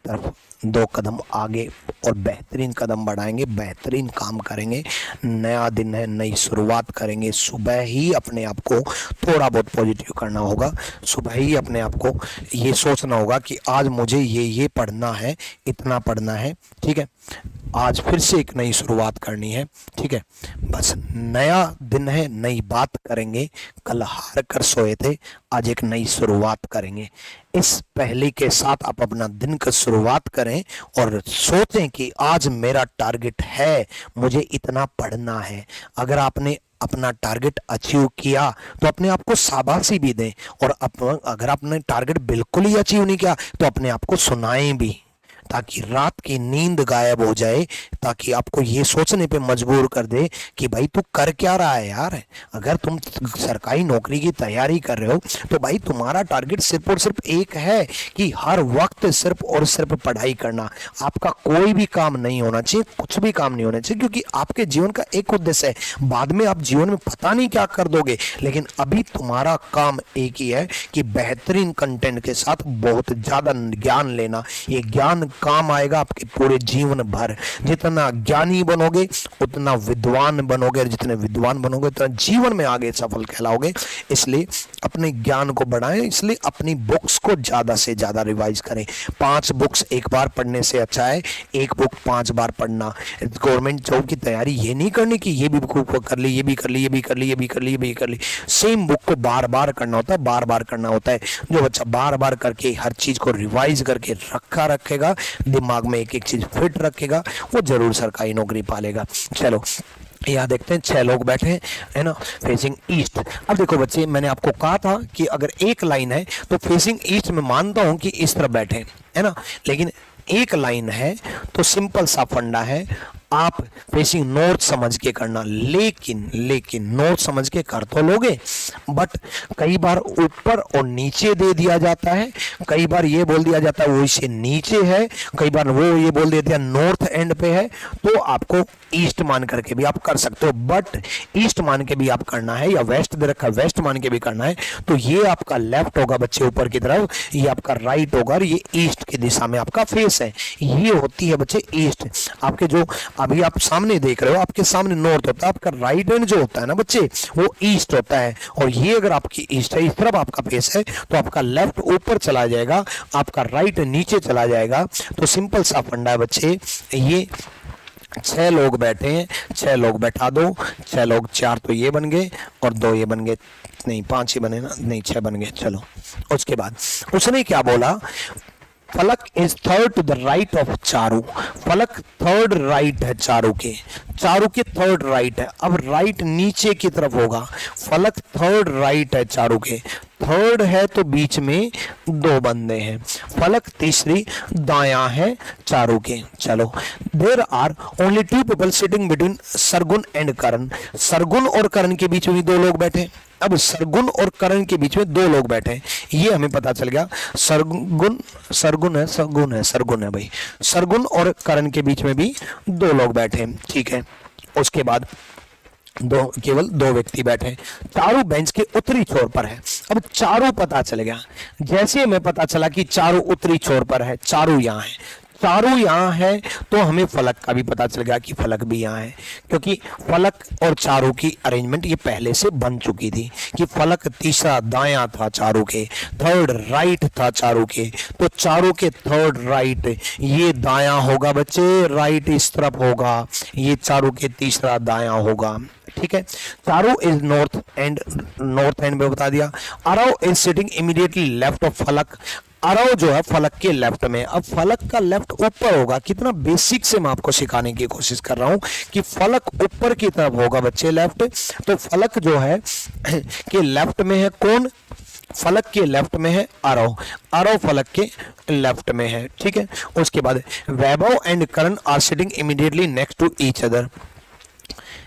Speaker 1: तरफ 2 कदम आगे और बेहतरीन कदम बढ़ाएंगे, बेहतरीन काम करेंगे। नया दिन है, नई शुरुआत करेंगे। सुबह ही अपने आप को थोड़ा बहुत पॉजिटिव करना होगा। सुबह ही अपने आप को ये सोचना होगा कि आज मुझे ये पढ़ना है, इतना पढ़ना है, ठीक है। आज फिर से एक नई शुरुआत करनी है, ठीक है। बस नया दिन है, नई बात करेंगे। कल हार कर सोए थे, आज एक नई शुरुआत करेंगे। इस पहले के साथ आप अपना दिन की शुरुआत करें और सोचें कि आज मेरा टारगेट है, मुझे इतना पढ़ना है। अगर आपने अपना टारगेट अचीव किया तो अपने आप को शाबाशी भी दें, और अगर आपने टारगेट बिल्कुल ही अचीव नहीं किया तो अपने आप को सुनाएं भी, ताकि रात की नींद गायब हो जाए, ताकि आपको ये सोचने पे मजबूर कर दे कि भाई तू कर क्या रहा है यार। अगर तुम सरकारी नौकरी की तैयारी कर रहे हो तो भाई तुम्हारा टारगेट सिर्फ और सिर्फ एक है कि हर वक्त सिर्फ और सिर्फ पढ़ाई करना। आपका कोई भी काम नहीं होना चाहिए, कुछ भी काम नहीं होना चाहिए, क्योंकि आपके जीवन का एक उद्देश्य है। बाद में आप जीवन में पता नहीं क्या कर दोगे, लेकिन अभी तुम्हारा काम एक ही है कि बेहतरीन कंटेंट के साथ बहुत ज्यादा ज्ञान लेना। ये ज्ञान काम आएगा आपके पूरे जीवन भर। जितना ज्ञानी बनोगे उतना विद्वान बनोगे, जितने विद्वान बनोगे उतना जीवन में आगे सफल कहलाओगे। इसलिए अपने ज्ञान को बढ़ाएं, इसलिए अपनी बुक्स को ज्यादा से ज्यादा रिवाइज करें। 5 बुक्स एक बार पढ़ने से अच्छा है 1 बुक 5 बार पढ़ना। गवर्नमेंट जॉब की तैयारी ये नहीं करनी कि ये भी बुक कर ली, ये भी कर ली, ये भी कर ली, ये भी कर ली, ये भी कर ली। सेम बुक को बार बार करना होता है, बार बार करना होता है। जो बच्चा बार बार करके हर चीज को रिवाइज करके रखेगा, दिमाग में एक एक चीज फिट रखेगा, वो जरूर सरकारी नौकरी पालेगा। चलो यहाँ देखते हैं 6 लोग बैठे हैं, है ना, फेसिंग ईस्ट। अब देखो बच्चे, मैंने आपको कहा था कि अगर एक लाइन है तो फेसिंग ईस्ट में मानता हूं कि इस तरफ बैठे, है ना, लेकिन एक लाइन है तो सिंपल सा फंडा है, आप फेसिंग नॉर्थ समझ के करना। लेकिन नॉर्थ समझ के कर तो लोगे, बट कई बार ऊपर और नीचे दे दिया जाता है, कई बार ये बोल दिया जाता है वो इसे नीचे है, कई बार वो ये बोल देते हैं नॉर्थ एंड पे है, तो आपको ईस्ट मान करके भी आप कर सकते हो। बट ईस्ट मान के भी आप करना है, या वेस्ट दे रखा है वेस्ट मान के भी करना है, तो ये आपका लेफ्ट होगा बच्चे ऊपर की तरफ, ये आपका राइट होगा, और ये ईस्ट की दिशा में आपका फेस है। ये होती है बच्चे ईस्ट। आपके जो अभी आप सामने देख रहे हो, आपके सामने नॉर्थ होता है, आपका राइट हैंड जो होता है ना बच्चे, वो ईस्ट होता है। और ये अगर आपकी ईस्ट है, इस तरफ आपका फेस है, तो आपका लेफ्ट ऊपर चला जाएगा, आपका राइट नीचे चला जाएगा। तो सिंपल सा फंडा है बच्चे। ये 6 लोग बैठे हैं, 6 लोग बैठा दो, 6 लोग, 4 तो ये बन गए और 2 ये बन गए, नहीं 5 ही बने ना, नहीं 6 बन गए। चलो उसके बाद उसने क्या बोला, Falak is third to the right of Charu. Falak third right है चारू के, चारू के थर्ड राइट है। अब राइट नीचे की तरफ होगा, फलक थर्ड राइट है चारू के, थर्ड है तो बीच में 2 बंदे हैं। फलक तीसरी दायां है चारू के। चलो, there are only 2 people sitting between Sargun and Karan. Sargun और करण के बीच में 2 लोग बैठे। अब सरगुन और करण के बीच में 2 लोग बैठे, ये हमें पता चल गया। सरगुन है भाई, सरगुन और करण के बीच में भी 2 लोग बैठे, ठीक है। उसके बाद केवल 2 व्यक्ति बैठे। चारू बेंच के उत्तरी छोर पर है। अब चारू पता चल गया, जैसे हमें पता चला कि चारू उत्तरी छोर पर है, चारू यहाँ है, चारू यहाँ है, तो हमें फलक का भी पता चल गया कि फलक भी यहाँ है, क्योंकि फलक और चारू की अरेंजमेंट ये पहले से बन चुकी थी कि फलक तीसरा दायां था चारू के, थर्ड राइट था चारू के, तो चारू के थर्ड राइट ये दायां होगा बच्चे, राइट इस तरफ होगा, ये चारू के तीसरा दायां होगा, ठीक है। चारू इज नॉर्थ एंड में बता दिया। Arab is sitting immediately left of फलक। अरव जो है फलक के लेफ्ट में। अब फलक का लेफ्ट ऊपर होगा, कितना बेसिक से मैं आपको सिखाने की कोशिश कर रहा हूं कि फलक ऊपर की तरफ होगा बच्चे, लेफ्ट। तो फलक जो है के लेफ्ट में है कौन, फलक के लेफ्ट में है अरव, अरव फलक के लेफ्ट में है, ठीक है। उसके बाद Vaibhav and Karan are sitting immediately next to each other.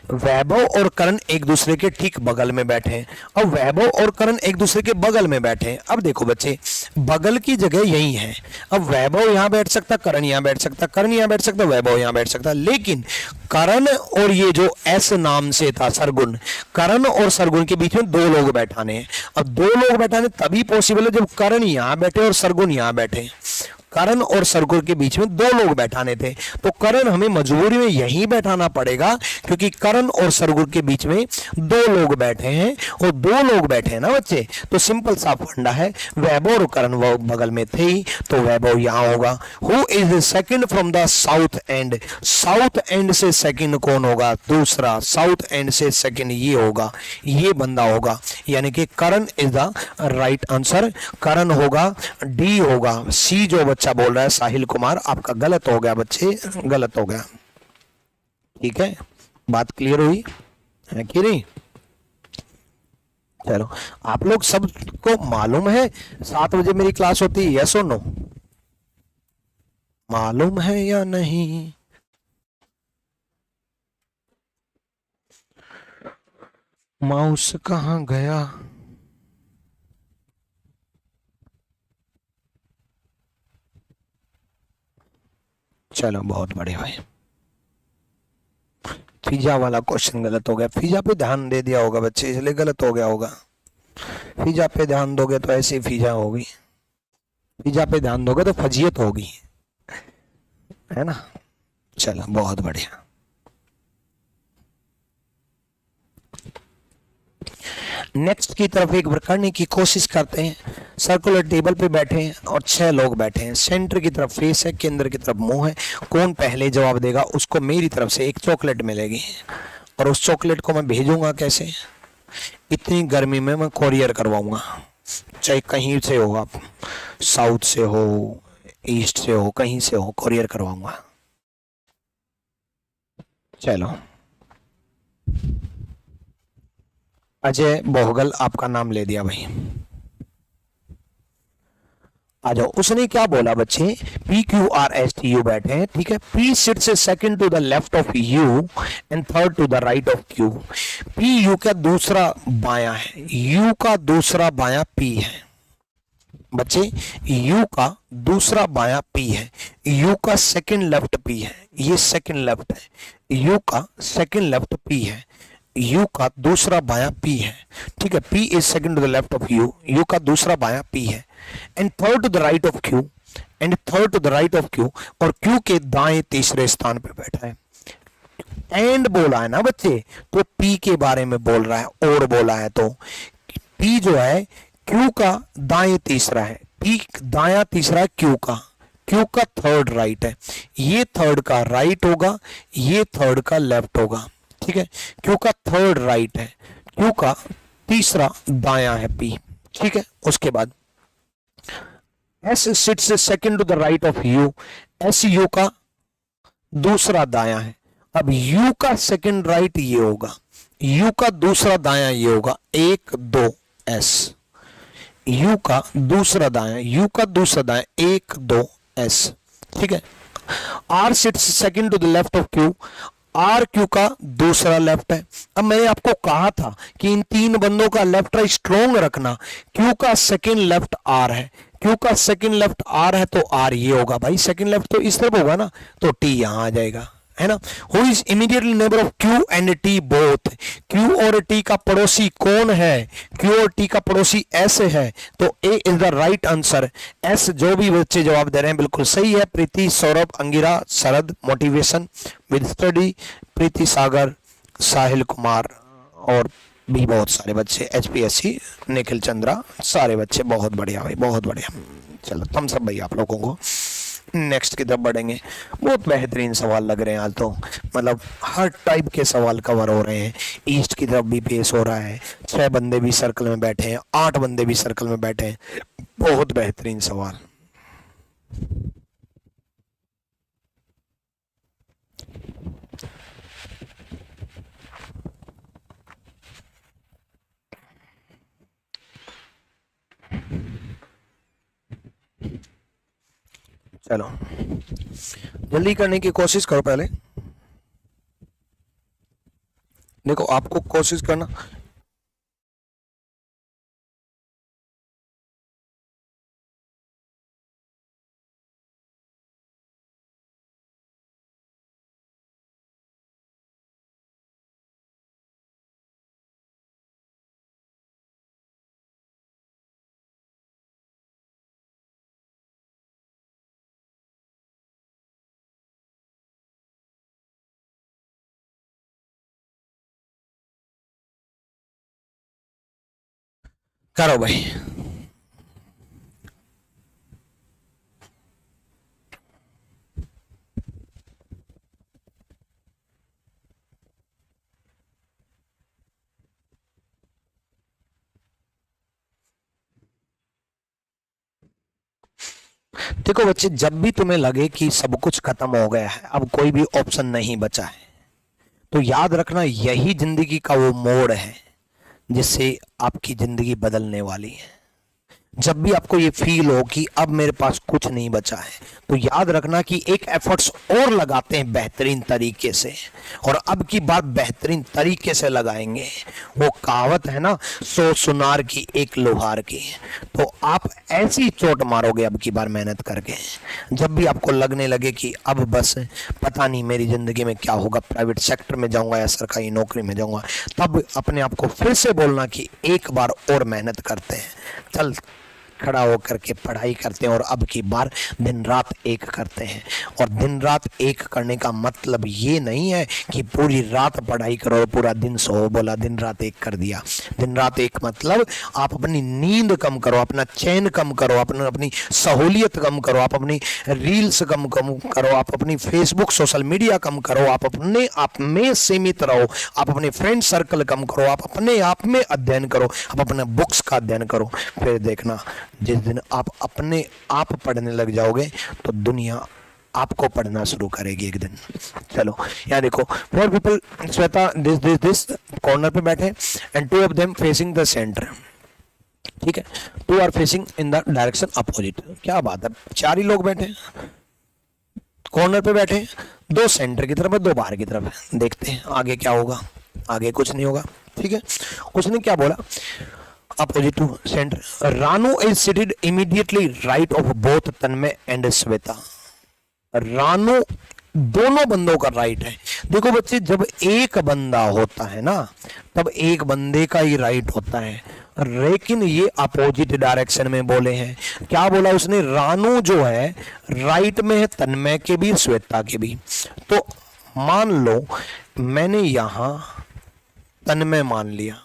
Speaker 1: Vaibhav और करण एक दूसरे के ठीक बगल में बैठे हैं। अब वैभव और करण एक दूसरे के बगल में बैठे हैं। अब देखो बच्चे, बगल की जगह यही है। अब वैभव यहां बैठ सकता, करण यहां बैठ सकता, करण यहां बैठ सकता, वैभव यहां बैठ सकता। लेकिन करण और ये जो एस नाम से था सरगुण, करण और सरगुण के बीच में दो लोग बैठाने हैं। अब दो लोग बैठाने तभी पॉसिबल है जब करण यहां बैठे और सरगुण यहां बैठे। करण और सरगुण के बीच में दो लोग बैठाने थे, तो करण हमें मजबूरी में यहीं बैठाना पड़ेगा, क्योंकि करण और सरगुण के बीच में दो लोग बैठे हैं, और दो लोग बैठे हैं ना बच्चे, तो सिंपल सा फंडा है, वैभव और करण वो बगल में थे ही, तो वैभव यहां होगा। Who is the second from the south and, south and से सेकंड कौन होगा? दूसरा। साउथ एंड से सेकंड ये होगा, ये बंदा होगा, यानी कि करण इज द राइट आंसर। करण होगा, डी होगा। सी जो बच्चा बोल रहा है साहिल कुमार, आपका गलत हो गया बच्चे, गलत हो गया। ठीक है, बात क्लियर हुई है कि नहीं? चलो, आप लोग सबको मालूम है 7 बजे मेरी क्लास होती है, यस और नो? मालूम है या नहीं? माउस कहां गया? चलो बहुत बढ़िया भाई। फिजा वाला क्वेश्चन गलत हो गया, फिजा पे ध्यान दे दिया होगा बच्चे, इसलिए गलत हो गया होगा। फिजा पे ध्यान दोगे तो ऐसी फिजा होगी, फिजा पे ध्यान दोगे तो फजीयत होगी, है ना? चलो बहुत बढ़िया। नेक्स्ट की तरफ एक बार करने की कोशिश करते हैं। सर्कुलर टेबल पे बैठे हैं और 6 लोग बैठे हैं। सेंटर की तरफ फेस है, केंद्र की तरफ मुंह है। कौन पहले जवाब देगा उसको मेरी तरफ से एक चॉकलेट मिलेगी, और उस चॉकलेट को मैं भेजूंगा कैसे? इतनी गर्मी में मैं कोरियर करवाऊंगा, चाहे कहीं से हो, आप साउथ से हो, ईस्ट से हो, कहीं से हो, कोरियर करवाऊंगा। चलो, अजय बोहगल आपका नाम ले दिया भाई, आ जाओ। उसने क्या बोला बच्चे? P Q R S T U बैठे हैं, ठीक है। P sits second to the left of U and third to the right of Q. P U का दूसरा बाया है, यू का दूसरा बाया पी है बच्चे। यू का दूसरा बाया पी है, यू का सेकंड लेफ्ट पी है, ये सेकंड लेफ्ट है, यू का सेकंड लेफ्ट पी है, यू का दूसरा बाया पी है, ठीक है। P is second to the left of U, U का दूसरा बाया पी है, and third to the right of Q, and third to the right of Q, और क्यू के दाएं तीसरे स्थान पे बैठा है। एंड बोला है ना बच्चे, तो पी के बारे में बोल रहा है, और बोला है, तो पी जो है क्यू का दाएं तीसरा है, पी दाया तीसरा है क्यू का, क्यू का थर्ड राइट है, ये थर्ड का राइट होगा, ये थर्ड का लेफ्ट होगा, ठीक है। क्यू का थर्ड राइट है, क्यू का तीसरा दाया है पी, ठीक है। उसके बाद S sits second to the right of U, S U का दूसरा दाया है। अब यू का सेकंड राइट ये होगा, यू का दूसरा दाया ये होगा, 1 2 एस, यू का दूसरा दाया, यू का दूसरा दाया 1 2 एस, ठीक है। R sits second to the left of Q, R Q का दूसरा लेफ्ट है। अब मैंने आपको कहा था कि इन तीन बंदों का लेफ्ट राइट स्ट्रॉन्ग रखना। क्यू का सेकंड लेफ्ट आर है, क्यू का सेकंड लेफ्ट आर है, तो आर ये होगा भाई, सेकंड लेफ्ट तो इस तरफ होगा ना, तो टी यहां आ जाएगा, है ना। Who is immediately neighbour of Q and T both, Q और टी का पड़ोसी कौन है? क्यू और टी का पड़ोसी एस है, तो A is the right answer. एस जो भी बच्चे जवाब दे रहे हैं बिल्कुल सही है। प्रीति, सौरभ, अंगिरा, शरद, मोटिवेशन विद स्टडी, प्रीति, सागर, साहिल कुमार, और भी बहुत सारे बच्चे, एचपीएससी, निखिल चंद्रा, सारे बच्चे, बहुत बढ़िया भाई, बहुत बढ़िया। चलो थम सब भाई आप लोगों को। नेक्स्ट की तरफ बढ़ेंगे। बहुत बेहतरीन सवाल लग रहे हैं आज तो, मतलब हर टाइप के सवाल कवर हो रहे हैं। ईस्ट की तरफ भी पेश हो रहा है, 6 बंदे भी सर्कल में बैठे हैं, 8 बंदे भी सर्कल में बैठे हैं, बहुत बेहतरीन सवाल। चलो जल्दी करने की कोशिश करो पहले। देखो आपको कोशिश करना, करो भाई। देखो बच्चे, जब भी तुम्हें लगे कि सब कुछ खत्म हो गया है, अब कोई भी ऑप्शन नहीं बचा है, तो याद रखना यही जिंदगी का वो मोड़ है जिससे आपकी जिंदगी बदलने वाली है। जब भी आपको ये फील हो कि अब मेरे पास कुछ नहीं बचा है, तो याद रखना कि एक एफर्ट्स और लगाते हैं बेहतरीन तरीके से, और अब की बात बेहतरीन तरीके से लगाएंगे। वो कहावत है ना, 100 सुनार की एक लोहार की, तो आप ऐसी चोट मारोगे अब की बार मेहनत करके। जब भी आपको लगने लगे कि अब बस पता नहीं मेरी जिंदगी में क्या होगा, प्राइवेट सेक्टर में जाऊंगा या सरकारी नौकरी में जाऊंगा, तब अपने आप को फिर से बोलना कि एक बार और मेहनत करते हैं, चल खड़ा होकर के पढ़ाई करते हैं, और अब की बार दिन रात एक करते हैं। और दिन रात एक करने का मतलब ये नहीं है कि पूरी रात पढ़ाई करो और पूरा दिन सो, बोला दिन रात एक कर दिया। दिन रात एक मतलब आप अपनी नींद कम करो, अपना चैन कम करो, अपनी सहूलियत कम करो, आप अपनी रील्स कम करो, आप अपनी फेसबुक सोशल मीडिया कम करो, आप अपने आप में सीमित रहो, आप अपने फ्रेंड सर्कल कम करो, आप अपने आप में अध्ययन करो, आप अपने बुक्स का अध्ययन करो। फिर देखना जिस दिन आप अपने आप पढ़ने लग जाओगे तो दुनिया आपको पढ़ना शुरू करेगी एक दिन। चलो यहाँ देखो, 4 people, श्वेता दिस कॉर्नर पे बैठे and 2 of them facing the centre. ठीक है, 2 are facing in the direction opposite. क्या बात है, 4 ही लोग बैठे कॉर्नर पे बैठे, 2 सेंटर की तरफ है, 2 बाहर की तरफ है। देखते हैं आगे क्या होगा, आगे कुछ नहीं होगा। ठीक है, उसने क्या बोला, opposite to center. Ranu is seated immediately right of both Tanmay and Shweta. Ranu दोनों बंदों का राइट है। देखो बच्चे, जब एक बंदा होता है ना, तब एक बंदे का ही राइट होता है, लेकिन ये अपोजिट डायरेक्शन में बोले हैं। क्या बोला उसने, रानू जो है राइट में है तन्मय के भी, श्वेता के भी। तो मान लो मैंने यहां तन्मय मान लिया,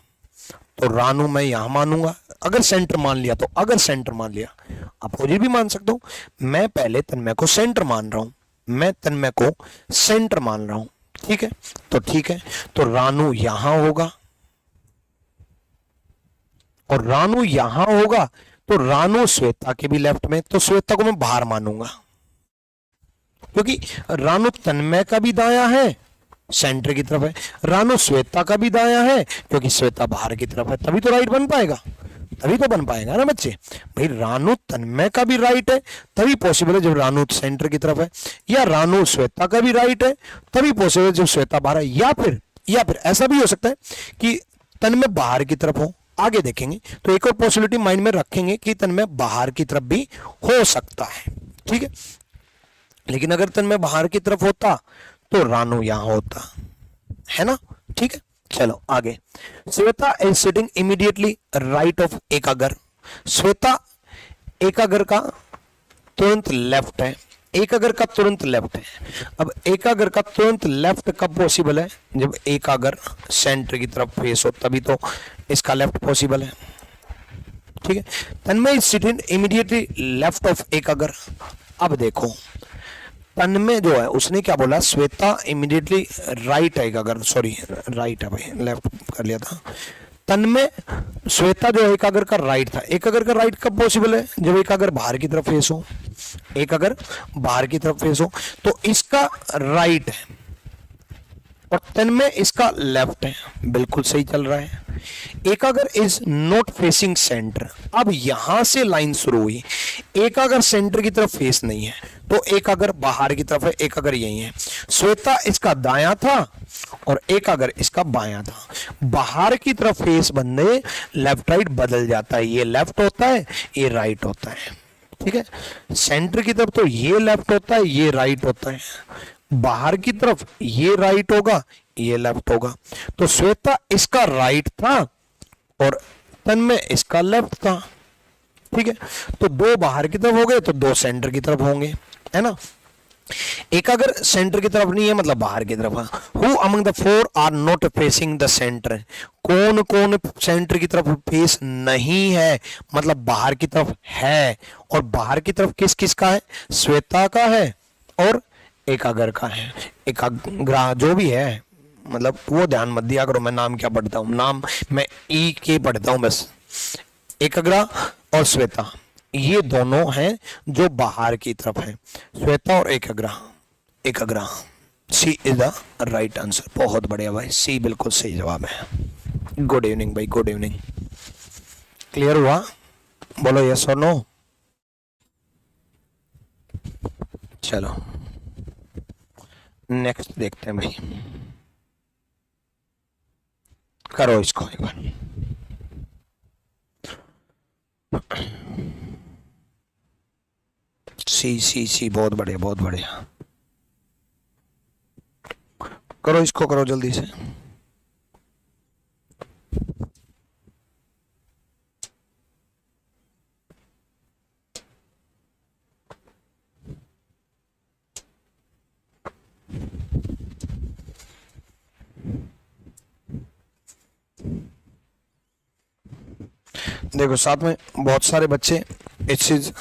Speaker 1: तो रानू मैं यहां मानूंगा। अगर सेंटर मान लिया तो, अगर सेंटर मान लिया, अपोजिट भी मान सकता हूं। मैं पहले तन्मय को सेंटर मान रहा हूं, मैं तन्मय को सेंटर मान रहा हूं। ठीक है, तो ठीक है, तो रानू यहां होगा और रानू यहां होगा, तो रानू श्वेता के भी लेफ्ट में, तो श्वेता को मैं बाहर मानूंगा, क्योंकि रानू तन्मय का भी दाया है, सेंटर की तरफ है, रानू श्वेता का भी दाया है क्योंकि श्वेता बाहर की तरफ है। तभी तो राइट बन पाएगा, तभी तो बन पाएगा ना बच्चे। भाई रानू तन्मय का भी राइट है तभी पॉसिबल है जब रानू सेंटर की तरफ है, या रानू श्वेता का भी राइट है तभी पॉसिबल है जब श्वेता बाहर है, या फिर ऐसा भी हो सकता है कि तन्मय बाहर की तरफ हो। आगे देखेंगे तो एक और पॉसिबिलिटी माइंड में रखेंगे कि तन्मय बाहर की तरफ भी हो सकता है। ठीक है, लेकिन अगर तन्मय बाहर की तरफ होता तो रानू यहां होता है ना। ठीक है, चलो आगे। Shweta is sitting immediately right of Ekagar. Shweta Ekagar का तुरंत लेफ्ट है, एकागर का तुरंत लेफ्ट है। अब एकागर का तुरंत लेफ्ट कब पॉसिबल है, जब एकागर सेंटर की तरफ फेस हो, तभी तो इसका लेफ्ट पॉसिबल है। ठीक है, Tanmay is sitting immediately left of Ekagar. अब देखो तन्मय जो है उसने क्या बोला, श्वेता इमीडिएटली राइट है, अगर सॉरी राइट है भाई, लेफ्ट कर लिया था। तन्मय श्वेता जो एकागर का राइट था, एकागर का राइट कब पॉसिबल है, जब एकागर बाहर की तरफ फेस हो, एकागर बाहर की तरफ फेस हो, तो इसका राइट है और तन्मय इसका लेफ्ट है। बिल्कुल सही चल रहा है। एकागर इज नॉट फेसिंग सेंटर। अब यहां से लाइन शुरू हुई, एकागर सेंटर की तरफ फेस नहीं है, तो एकागर बाहर की तरफ है, एकागर यही है। श्वेता इसका दायां था और एक अगर इसका बायां था। बाहर की तरफ फेस बनने लेफ्ट राइट बदल जाता है, ये लेफ्ट होता है, ये राइट होता है, ठीक है। सेंटर की तरफ तो ये लेफ्ट होता है, ये राइट होता है, बाहर की तरफ ये राइट होगा, ये लेफ्ट होगा। तो श्वेता इसका राइट था और तन्मय इसका लेफ्ट था, ठीक है। तो दो बाहर की तरफ हो गए तो दो सेंटर की तरफ होंगे, है ना। एक अगर सेंटर की तरफ नहीं है मतलब बाहर की तरफ है। Who among the four are not facing the centre, कौन कौन सेंटर की तरफ फेस नहीं है मतलब बाहर की तरफ है। और बाहर की तरफ किस किस का है, श्वेता का है और एकाग्र का है। एकाग्र जो भी है मतलब वो ध्यान मत दिया करो, मैं नाम क्या पढ़ता हूँ, नाम मैं ई के पढ़ता हूँ बस। एकाग्र और श्वेता ये दोनों हैं जो बाहर की तरफ हैं, श्वेता और एकाग्र। एकाग्र सी इज द राइट आंसर। बहुत बढ़िया भाई, सी बिल्कुल सही जवाब है। गुड इवनिंग भाई, गुड इवनिंग। क्लियर हुआ, बोलो यस और नो। चलो नेक्स्ट देखते हैं भाई, करो इसको एक बार। सी सी सी बहुत बढ़िया, बहुत बढ़िया। करो इसको, करो जल्दी से। देखो साथ में बहुत सारे बच्चे इस चीज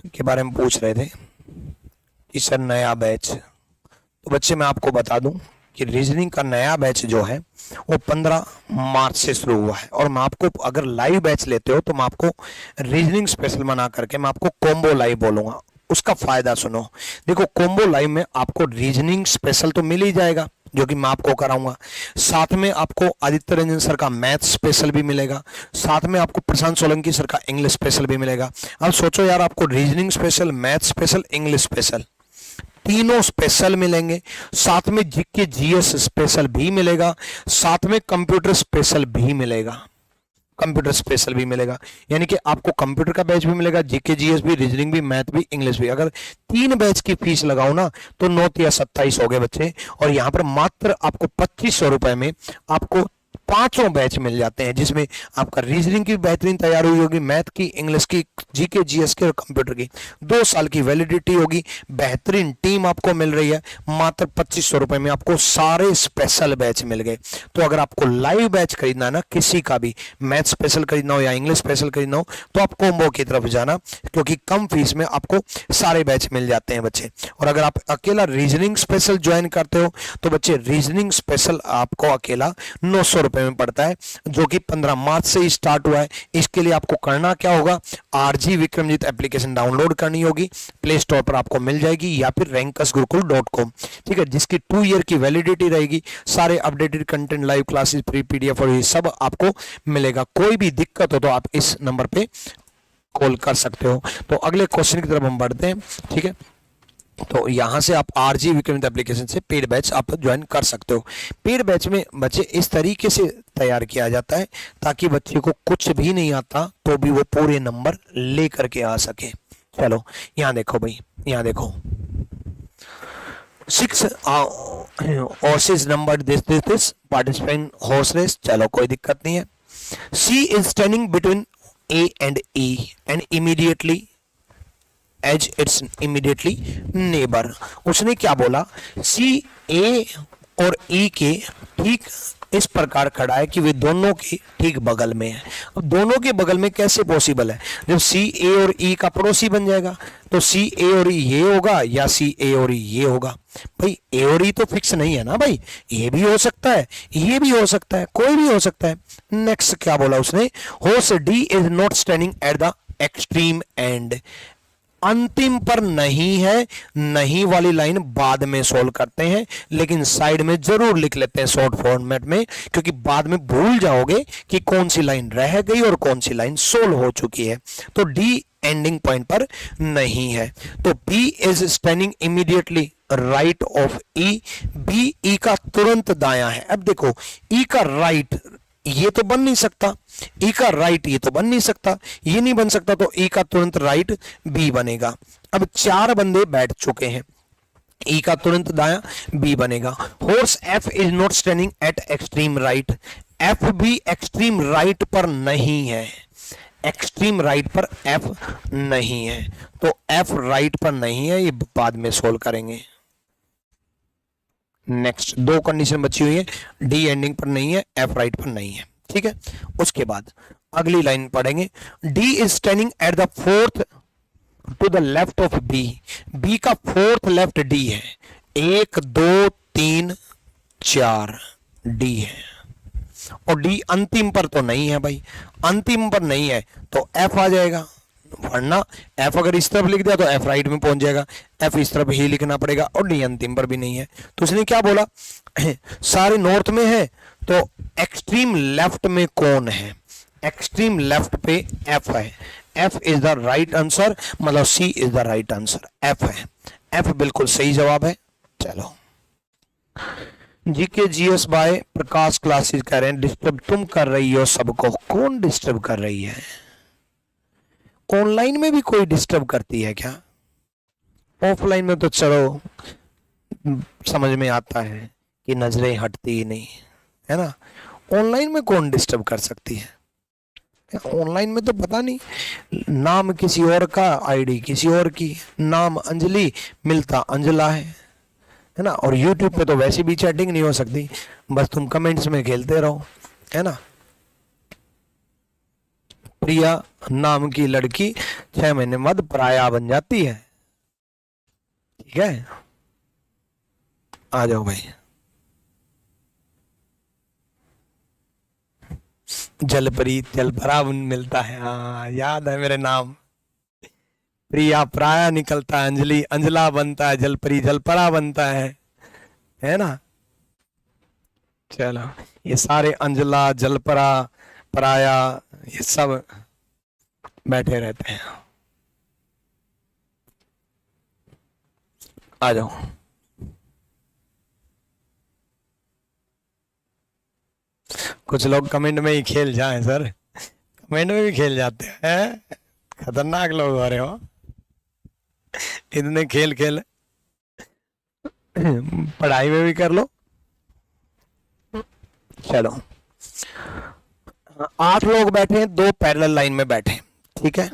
Speaker 1: के बारे में पूछ रहे थे कि सर नया बैच, तो बच्चे मैं आपको बता दूं कि रीजनिंग का नया बैच जो है वो 15 मार्च से शुरू हुआ है। और मैं आपको अगर लाइव बैच लेते हो तो मैं आपको रीजनिंग स्पेशल बना करके मैं आपको कॉम्बो लाइव बोलूंगा। उसका फायदा सुनो, देखो कॉम्बो लाइव में आपको रीजनिंग स्पेशल तो मिल ही जाएगा जो कि मैं आपको कराऊंगा, साथ में आपको आदित्य रंजन सर का मैथ स्पेशल भी मिलेगा, साथ में आपको प्रशांत सोलंकी सर का इंग्लिश स्पेशल भी मिलेगा। अब सोचो यार, आपको reasoning special, math special, English special तीनों स्पेशल मिलेंगे, साथ में जीके जीएस स्पेशल भी मिलेगा, साथ में कंप्यूटर स्पेशल भी मिलेगा, कंप्यूटर स्पेशल भी मिलेगा। यानी कि आपको कंप्यूटर का बैच भी मिलेगा, जीके जीएस भी, रीजनिंग भी, मैथ भी, इंग्लिश भी। अगर 3 बैच की फीस लगाओ ना तो 9 या 27 हो गए बच्चे। और यहाँ पर मात्र आपको 2500 रुपए में आपको 5 बैच मिल जाते हैं, जिसमें आपका रीजनिंग की बेहतरीन तैयारी हुई होगी, मैथ की, इंग्लिश की, जीके जीएस की और कंप्यूटर की 2 साल की वैलिडिटी होगी। बेहतरीन टीम आपको मिल रही है, मात्र 2500 रुपए में आपको सारे स्पेशल बैच मिल गए। तो अगर आपको लाइव बैच खरीदना है ना, किसी का भी मैथ स्पेशल खरीदना हो या इंग्लिश स्पेशल खरीदना हो, तो आप कॉम्बो की तरफ जाना, क्योंकि कम फीस में आपको सारे बैच मिल जाते हैं बच्चे। और अगर आप अकेला रीजनिंग स्पेशल ज्वाइन करते हो तो बच्चे रीजनिंग स्पेशल आपको अकेला 900 रुपए में पड़ता है, जो कि 15 मार्च से ही स्टार्ट हुआ है। इसके लिए आपको करना क्या होगा, आरजी विक्रमजीत एप्लीकेशन डाउनलोड करनी होगी, प्ले स्टोर पर आपको मिल जाएगी, या फिर rankasgurukul.com, ठीक है, जिसकी 2 ईयर की वैलिडिटी रहेगी। सारे updated content, live classes, free PDF और ये सब आपको मिलेगा। कोई भी दिक्कत हो तो आप इस नंबर पे कॉल कर सकते हो। तो अगले क्वेश्चन की तरफ हम बढ़ते हैं, ठीक है। तो यहां से आप आरजी विक्रमित एप्लीकेशन से पेड बैच आप ज्वाइन कर सकते हो। पेड बैच में बच्चे इस तरीके से तैयार किया जाता है ताकि बच्चे को कुछ भी नहीं आता तो भी वो पूरे नंबर ले करके आ सके। चलो यहां देखो भाई, यहां देखो 6 horses numbered this participant horse race। चलो कोई दिक्कत नहीं है। C is standing between A and E and immediately as its immediately neighbour. उसने क्या बोला, सी ए और ई के ठीक इस प्रकार खड़ा है कि वे दोनों के ठीक बगल में है। अब दोनों के बगल में कैसे पॉसिबल है, जब सी ए और ई का पड़ोसी बन जाएगा तो सी ए और ई ये होगा या सी ए और ई ये होगा। भाई ए और ई तो फिक्स नहीं है ना भाई, ये भी हो सकता है, ये भी हो सकता है, कोई भी हो सकता है। नेक्स्ट क्या बोला उसने, horse D is not standing at the extreme end. अंतिम पर नहीं है, नहीं वाली लाइन बाद में सोल्व करते हैं, लेकिन साइड में जरूर लिख लेते हैं शॉर्ट फॉर्मेट में, क्योंकि बाद में भूल जाओगे कि कौन सी लाइन रह गई और कौन सी लाइन सोल्व हो चुकी है। तो डी एंडिंग पॉइंट पर नहीं है। तो B is standing immediately right of E, B E का तुरंत दायां है। अब देखो E का राइट ये तो बन नहीं सकता, E का राइट ये तो बन नहीं सकता, ये नहीं बन सकता, तो E का तुरंत राइट B बनेगा। अब 4 बंदे बैठ चुके हैं, E का तुरंत दायां B बनेगा। Horse F is not standing eight extreme right, F भी एक्सट्रीम राइट पर नहीं है, एक्सट्रीम राइट पर F नहीं है, तो F राइट पर नहीं है, ये बाद में सोल्व करेंगे। नेक्स्ट 2 कंडीशन बची हुई है, D एंडिंग पर नहीं है, F राइट पर नहीं है, ठीक है। उसके बाद अगली लाइन पढ़ेंगे, D is standing at the fourth to the left of B, B का फोर्थ लेफ्ट D है, 1 2 3 4 D है, और D अंतिम पर तो नहीं है भाई, अंतिम पर नहीं है तो F आ जाएगा, वरना F अगर इस तरफ लिख दिया तो F राइट में पहुंच जाएगा, F इस तरफ ही लिखना पड़ेगा, और D अंतिम पर भी नहीं है। तो उसने क्या बोला, सारे नॉर्थ में है तो एक्सट्रीम लेफ्ट में कौन है, एक्सट्रीम लेफ्ट पे F है, F is the right answer, मतलब C is the right answer, F है, F बिल्कुल सही जवाब है। चलो जीके जीएस बाय प्रकाश क्लासेस कह रहे हैं, डिस्टर्ब तुम कर रही हो सबको, कौन डिस्टर्ब कर रही है, ऑनलाइन में भी कोई डिस्टर्ब करती है क्या, ऑफलाइन में तो चलो समझ में आता है कि नजरें हटती ही नहीं है ना, ऑनलाइन में कौन डिस्टर्ब कर सकती है, ऑनलाइन में तो पता नहीं, नाम किसी और का, आईडी किसी और की, नाम अंजलि मिलता अंजला है ना, और यूट्यूब पे तो वैसे भी चैटिंग नहीं हो सकती, बस तुम कमेंट्स में खेलते रहो, है ना। प्रिया नाम की लड़की 6 महीने बाद पराया बन जाती है, ठीक है। आ जाओ भाई, जलप्रीत जलपरा मिलता है, हाँ याद है मेरे नाम, प्रिया प्राया निकलता है, अंजलि अंजला बनता है, जलपरी जलपरा बनता है ना। चलो ये सारे अंजला जलपरा पराया ये सब बैठे रहते हैं, आ जाओ। कुछ लोग कमेंट में ही खेल जाएं सर, कमेंट में भी खेल जाते हैं, खतरनाक लोग हो रहे हो, इतने खेल खेल पढ़ाई में भी कर लो। चलो 8 लोग बैठे हैं, 2 पैरेलल लाइन में बैठे, ठीक है,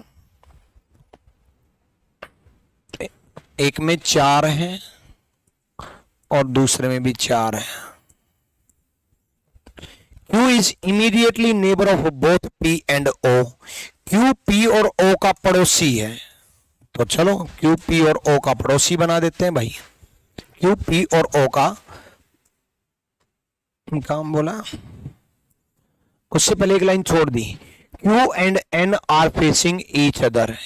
Speaker 1: एक में 4 हैं और दूसरे में भी 4 हैं। Q is immediately neighbour of both P and O, Q P और O का पड़ोसी है, तो चलो Q P और O का पड़ोसी बना देते हैं भाई, Q P और O का काम बोला, उससे पहले एक लाइन छोड़ दी, Q and N are facing each other,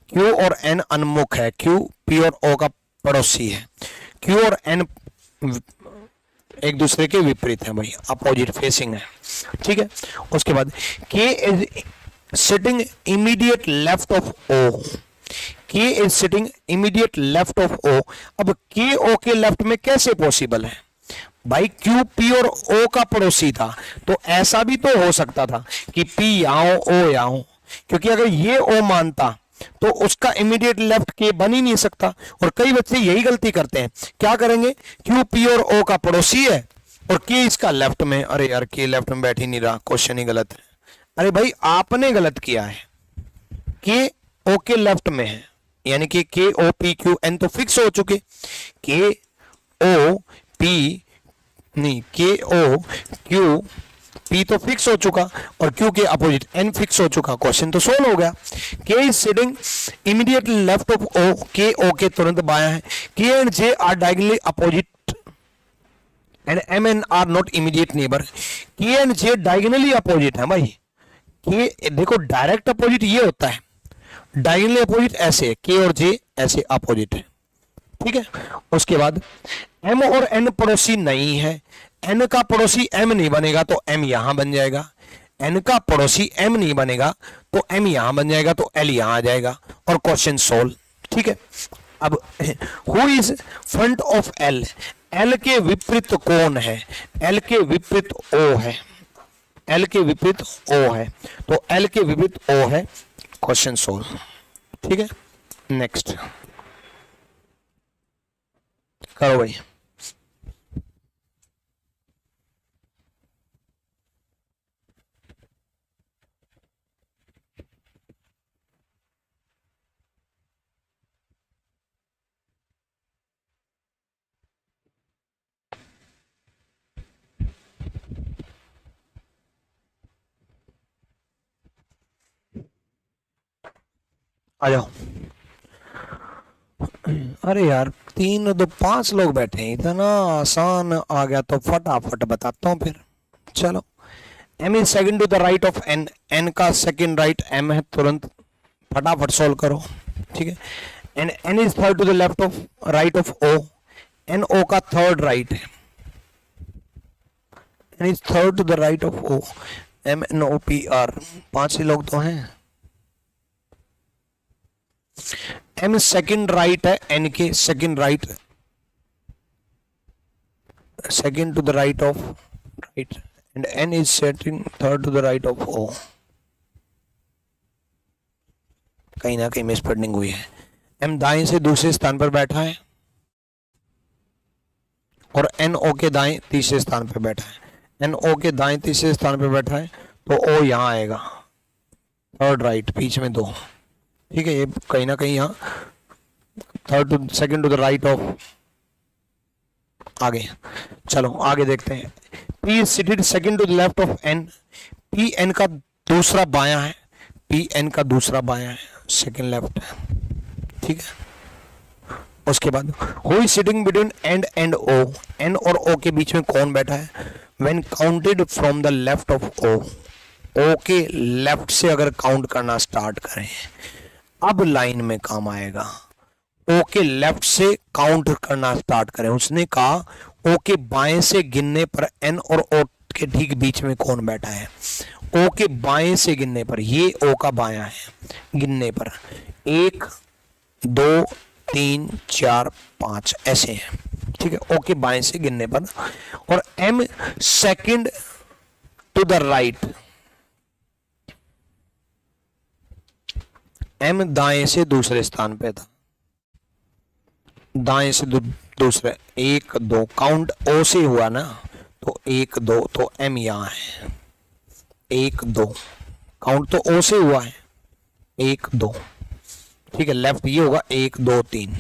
Speaker 1: Q और N उन्मुख है, Q P और O का पड़ोसी है, Q और N एक दूसरे के विपरीत है भाई, अपोजिट फेसिंग है, ठीक है। उसके बाद K is sitting immediate left of O, K is sitting immediate left of O, अब K O के लेफ्ट में कैसे पॉसिबल है भाई, Q P और O का पड़ोसी था, तो ऐसा भी तो हो सकता था कि P यहाँ हो O यहाँ हो, क्योंकि अगर ये O मानता तो उसका इमीडिएट लेफ्ट K बन ही नहीं सकता, और कई बच्चे यही गलती करते हैं, क्या करेंगे, Q P और O का पड़ोसी है और K इसका लेफ्ट में, अरे यार K लेफ्ट में बैठ ही नहीं रहा, क्वेश्चन ही गलत है, अरे भाई आपने गलत किया है, K O के लेफ्ट में है, यानी कि K O P Q N तो फिक्स हो चुके, K O P नहीं, K O Q P तो फिक्स हो चुका और Q के अपोजिट N फिक्स हो चुका, क्वेश्चन तो सोल्व हो गया। K is sitting immediately left of O, K O के तुरंत बायां है, K and J are diagonally opposite and M N are not immediate neighbour, K and J diagonally opposite है भाई, K देखो डायरेक्ट अपोजिट ये होता है, डायगोनली अपोजिट ऐसे है, K और J ऐसे अपोजिट है, ठीक है। उसके बाद M और N पड़ोसी नहीं है, N का पड़ोसी M नहीं बनेगा तो M यहां बन जाएगा, एन का पड़ोसी एम नहीं बनेगा तो एम यहां बन जाएगा तो एल यहां आ जाएगा और क्वेश्चन सोल्व। ठीक है, अब who is front of L, L के विपरीत कौन है, एल के विपरीत ओ है, एल के विपरीत ओ है, तो एल के विपरीत ओ है, क्वेश्चन सोल्व। ठीक है, नेक्स्ट करो भाई। आ जाओ। अरे यार, तीन तो पांच लोग बैठे हैं, इतना आसान आ गया तो फटाफट बताता हूं फिर। चलो, M is second to the right of N, N का सेकंड राइट एम है, तुरंत फटाफट सॉल्व करो। ठीक है, and N is third to the left of right of O, N O का थर्ड राइट है, N is third to the right of O, M N O P R, पांच ही लोग तो हैं। एम सेकंड राइट है N के, second right, second to the right of right, and N is second third to the right of O. कहीं ना कहीं मिसप्रिंटिंग हुई है। एम दाएं से दूसरे स्थान पर बैठा है और एन ओ के दाएं तीसरे स्थान पर बैठा है, एन ओ के दाएं तीसरे स्थान पर बैठा है तो ओ यहां आएगा, थर्ड राइट, बीच में दो। ठीक है, ये कहीं ना कहीं यहाँ third to second to the right of, आगे चलो आगे देखते हैं। P is seated second to the left of N, P N का दूसरा बायां है, P N का दूसरा बायां है, सेकंड लेफ्ट है। ठीक है, उसके बाद who is sitting between N and O, N और O के बीच में कौन बैठा है, when counted from the left of O, O के लेफ्ट से अगर काउंट करना स्टार्ट करें, अब लाइन में काम आएगा। ओ के लेफ्ट से काउंट करना स्टार्ट करें, उसने कहा ओ के बाएं से गिनने पर एन और ओ के ठीक बीच में कौन बैठा है, ओ के बाएं से गिनने पर, ये ओ का बायां है, गिनने पर 1 2 3 4 5 ऐसे हैं। ठीक है, ओ के बाएं से गिनने पर, और M second to the right, M दाएं से दूसरे स्थान पे था, दाएं से दूसरे, 1 2 काउंट ओ से हुआ ना, तो 1 2, तो एम यहां है, 1 2 काउंट तो ओ से हुआ है, 1 2। ठीक है, लेफ्ट ये होगा 1 2 3।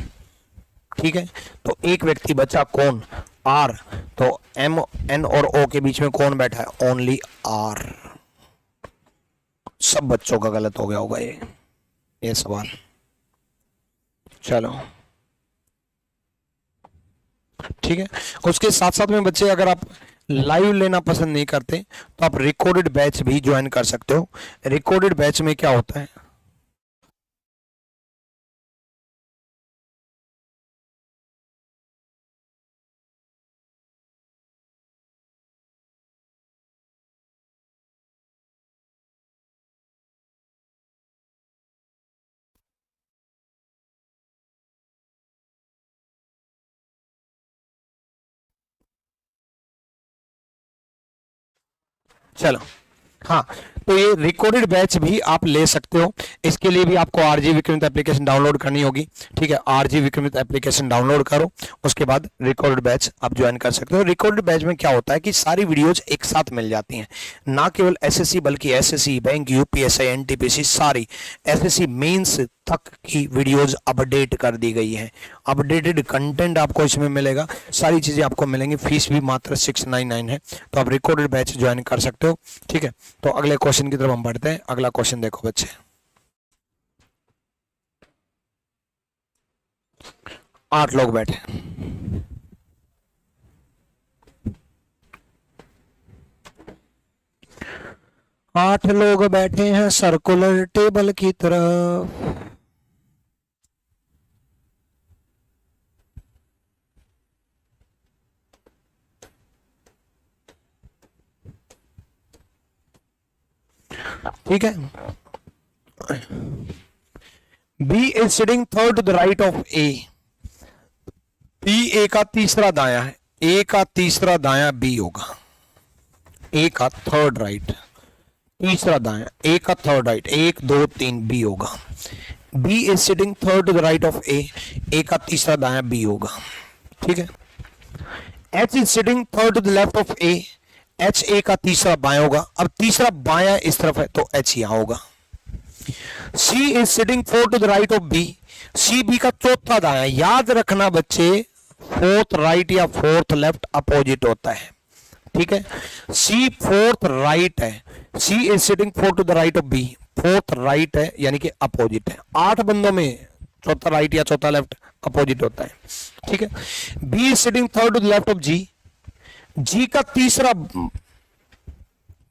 Speaker 1: ठीक है, तो एक व्यक्ति बचा कौन, आर, तो एम एन और ओ के बीच में कौन बैठा है, ओनली आर। सब बच्चों का गलत हो गया होगा ये सवाल। चलो ठीक है, उसके साथ साथ में बच्चे, अगर आप लाइव लेना पसंद नहीं करते तो आप रिकॉर्डेड बैच भी ज्वाइन कर सकते हो। रिकॉर्डेड बैच में क्या होता है, चलो हाँ, तो ये रिकॉर्डेड बैच भी आप ले सकते हो। इसके लिए भी आपको आरजी विक्रमित एप्लीकेशन डाउनलोड करनी होगी। ठीक है, आरजी विक्रमित एप्लीकेशन डाउनलोड करो, उसके बाद रिकॉर्डेड बैच आप ज्वाइन कर सकते हो। रिकॉर्डेड बैच में क्या होता है कि सारी वीडियोज एक साथ मिल जाती हैं, ना केवल एसएससी बल्कि एसएससी, बैंक, यूपीएससी, एनटीपीसी, सारी एसएससी मेंस तक की वीडियोज अपडेट कर दी गई है। अपडेटेड कंटेंट आपको इसमें मिलेगा, सारी चीजें आपको मिलेंगी। फीस भी मात्र 699 है, तो आप रिकॉर्डेड बैच ज्वाइन कर सकते हो। ठीक है, तो अगले क्वेश्चन की तरफ हम बढ़ते हैं। अगला क्वेश्चन देखो बच्चे, 8 लोग बैठे, 8 लोग बैठे हैं सर्कुलर टेबल की तरफ। ठीक है। B is sitting third to the right of A. B A का तीसरा दाया है, ए का तीसरा दाया बी होगा, ए का थर्ड राइट, तीसरा दाया, ए का थर्ड राइट, 1 2 3 बी होगा। B is sitting third to the right of A, A का तीसरा दाया बी होगा, ठीक है। H is sitting third to the left of A, H A का तीसरा बाया होगा। अब तीसरा बाया इस तरफ है तो एच यहां होगा। C is sitting fourth to the right of B, C B का चौथा दाया। याद रखना बच्चे, फोर्थ राइट या फोर्थ लेफ्ट अपोजिट होता है, ठीक है। सी फोर्थ राइट है, C is sitting fourth to the right of B, fourth right है यानी कि अपोजिट है। 8 बंदों में चौथा राइट या चौथा लेफ्ट अपोजिट होता है, ठीक है। B is sitting third to the left of G, G का तीसरा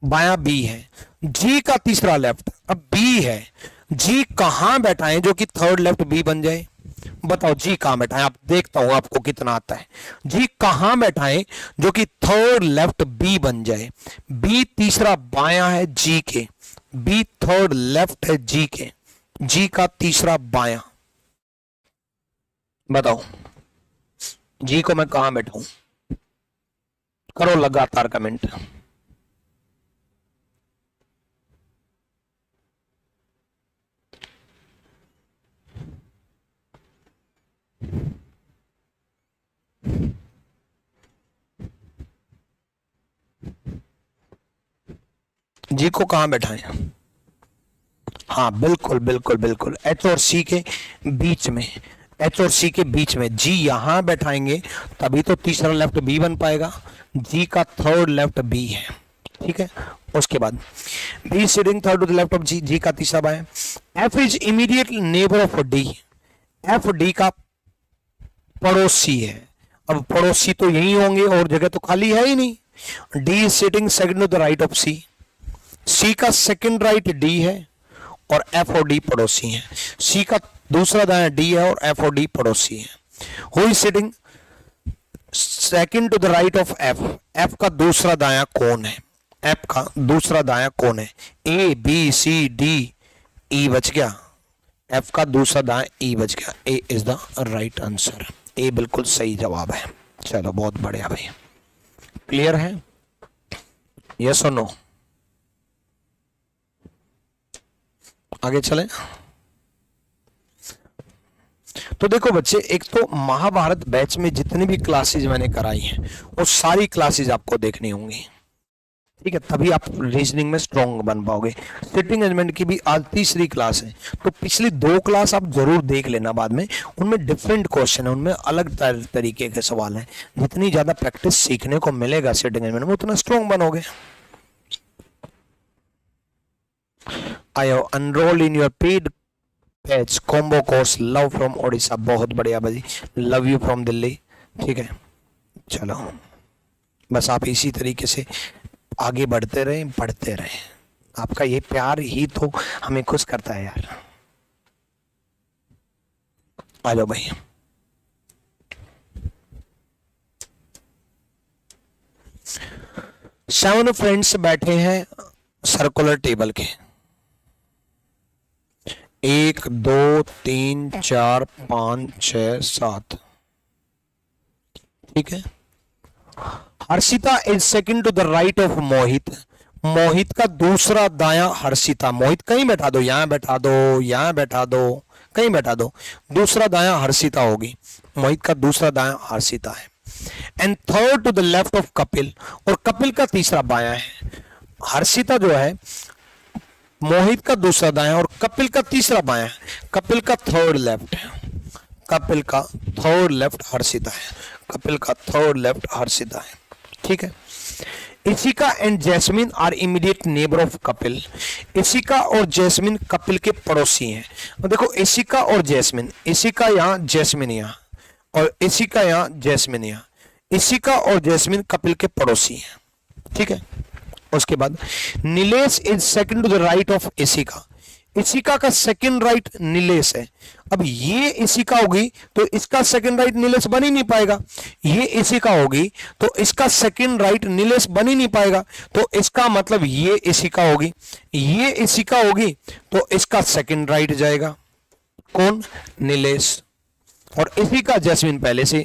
Speaker 1: बाया बी है, जी का तीसरा लेफ्ट। अब बी है, जी कहां बैठाएं जो कि थर्ड लेफ्ट बी बन जाए? बताओ जी कहां बैठाएं? आप देखता हूं आपको कितना आता है। जी कहां बैठाएं जो कि थर्ड लेफ्ट बी बन जाए? बी तीसरा बाया है जी के, बी थर्ड लेफ्ट है जी के, जी का तीसरा बाया। बताओ जी को मैं कहां बैठाऊं? करो लगातार कमेंट। जी को कहां बैठाएं? हाँ बिल्कुल बिल्कुल बिल्कुल, एच और सी के बीच में, एच और सी के बीच में जी यहां बैठाएंगे तभी तो तीसरा लेफ्ट बी बन पाएगा। जी का थर्ड लेफ्ट बी है, ठीक है। उसके बाद B sitting third to the left of G, G का तीसरा बाय। F is immediate neighbour of D, F D का पड़ोसी है। अब पड़ोसी तो यही होंगे और जगह तो खाली है ही नहीं। D is sitting second to the right of C, C का सेकंड राइट डी है और एफ और डी पड़ोसी हैं। सी का दूसरा दाया डी है और एफ और डी पड़ोसी हैं। Who is sitting second to the right of F, F का दूसरा दाया कौन है? एफ का दूसरा दाया कौन है? ए बी सी डी ई बच गया, एफ का दूसरा दाया ई बच गया। ए इज द राइट आंसर, ए बिल्कुल सही जवाब है। चलो बहुत बढ़िया भाई, क्लियर है? यस और नो? आगे चलें। तो देखो बच्चे, एक तो महाभारत बैच में जितनी भी क्लासेज मैंने कराई हैं वो सारी क्लासेज आपको देखनी होंगी, ठीक है, तभी आप रीजनिंग में स्ट्रॉन्ग बन पाओगे। सिटिंग अरेंजमेंट की भी आज तीसरी क्लास है, तो पिछली 2 क्लास आप जरूर देख लेना बाद में, उनमें डिफरेंट क्वेश्चन है, उनमें अलग तरीके के सवाल हैं। जितनी ज्यादा प्रैक्टिस सीखने को मिलेगा सिटिंग अरेंजमेंट में उतना स्ट्रॉन्ग बनोगे। आयो unroll in your paid batch combo course love from Odisha, बहुत बढ़िया भाई, लव यू फ्रॉम दिल्ली, ठीक है। चलो बस आप इसी तरीके से आगे बढ़ते रहें, बढ़ते रहें। आपका ये प्यार ही तो हमें खुश करता है यार। आ जाओ भाई। सेवन फ्रेंड्स बैठे हैं सर्कुलर टेबल के, 1 2 3 4 5 6 7, ठीक है। Harshita is second to the right of Mohit, Mohit का दूसरा दाया हर्षिता, मोहित कहीं बैठा दो, यहां बैठा दो, यहां बैठा दो, कहीं बैठा दो, दूसरा दाया हर्षिता होगी, मोहित का दूसरा दाया हर्षिता है। And third to the left of Kapil, और कपिल का तीसरा बाया है। हर्षिता जो है मोहित का दूसरा दाया और कपिल का तीसरा बाया है, कपिल का थर्ड लेफ्ट है, कपिल का थर्ड लेफ्ट हर्षिता है, कपिल का थर्ड लेफ्ट हर्षिता है, ठीक है। Ishika and Jasmine are immediate neighbour of Kapil, Ishika और जैस्मिन कपिल के पड़ोसी हैं। और देखो इशिका और जैस्मिन, इशिका यहाँ जैस्मिन यहाँ, और इशिका यहाँ जैस्मिन यहाँ, इशिका और जैस्मिन कपिल के पड़ोसी हैं, ठीक है। उसके बाद Nilesh is second to the right of Ishika, Ishika का सेकंड राइट नीलेश है। अब ये इशिका होगी तो इसका सेकंड राइट नीलेश बन ही नहीं पाएगा। ये इशिका होगी तो इसका सेकंड राइट नीलेश बन ही नहीं पाएगा। तो इसका मतलब ये इशिका होगी, ये इशिका होगी तो इसका सेकंड राइट जाएगा कौन? नीलेश। और इशिका जैस्मिन पहले से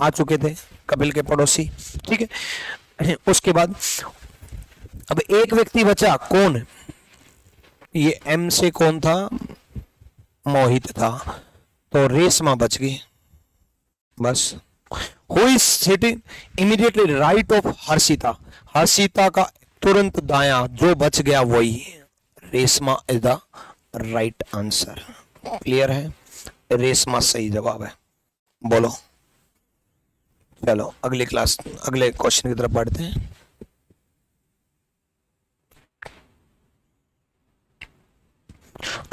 Speaker 1: आ चुके थे, कपिल के पड़ोसी, ठीक है। उसके बाद अब एक व्यक्ति बचा, कौन? ये एम से कौन था? मोहित था। तो रेशमा बच गई बस। Who is sitting immediately right of Harshita? Harshita का तुरंत दायां जो बच गया वही Reshma is the right answer. Clear है? रेशमा सही जवाब है। बोलो, चलो अगली क्लास, अगले क्वेश्चन की तरफ बढ़ते हैं।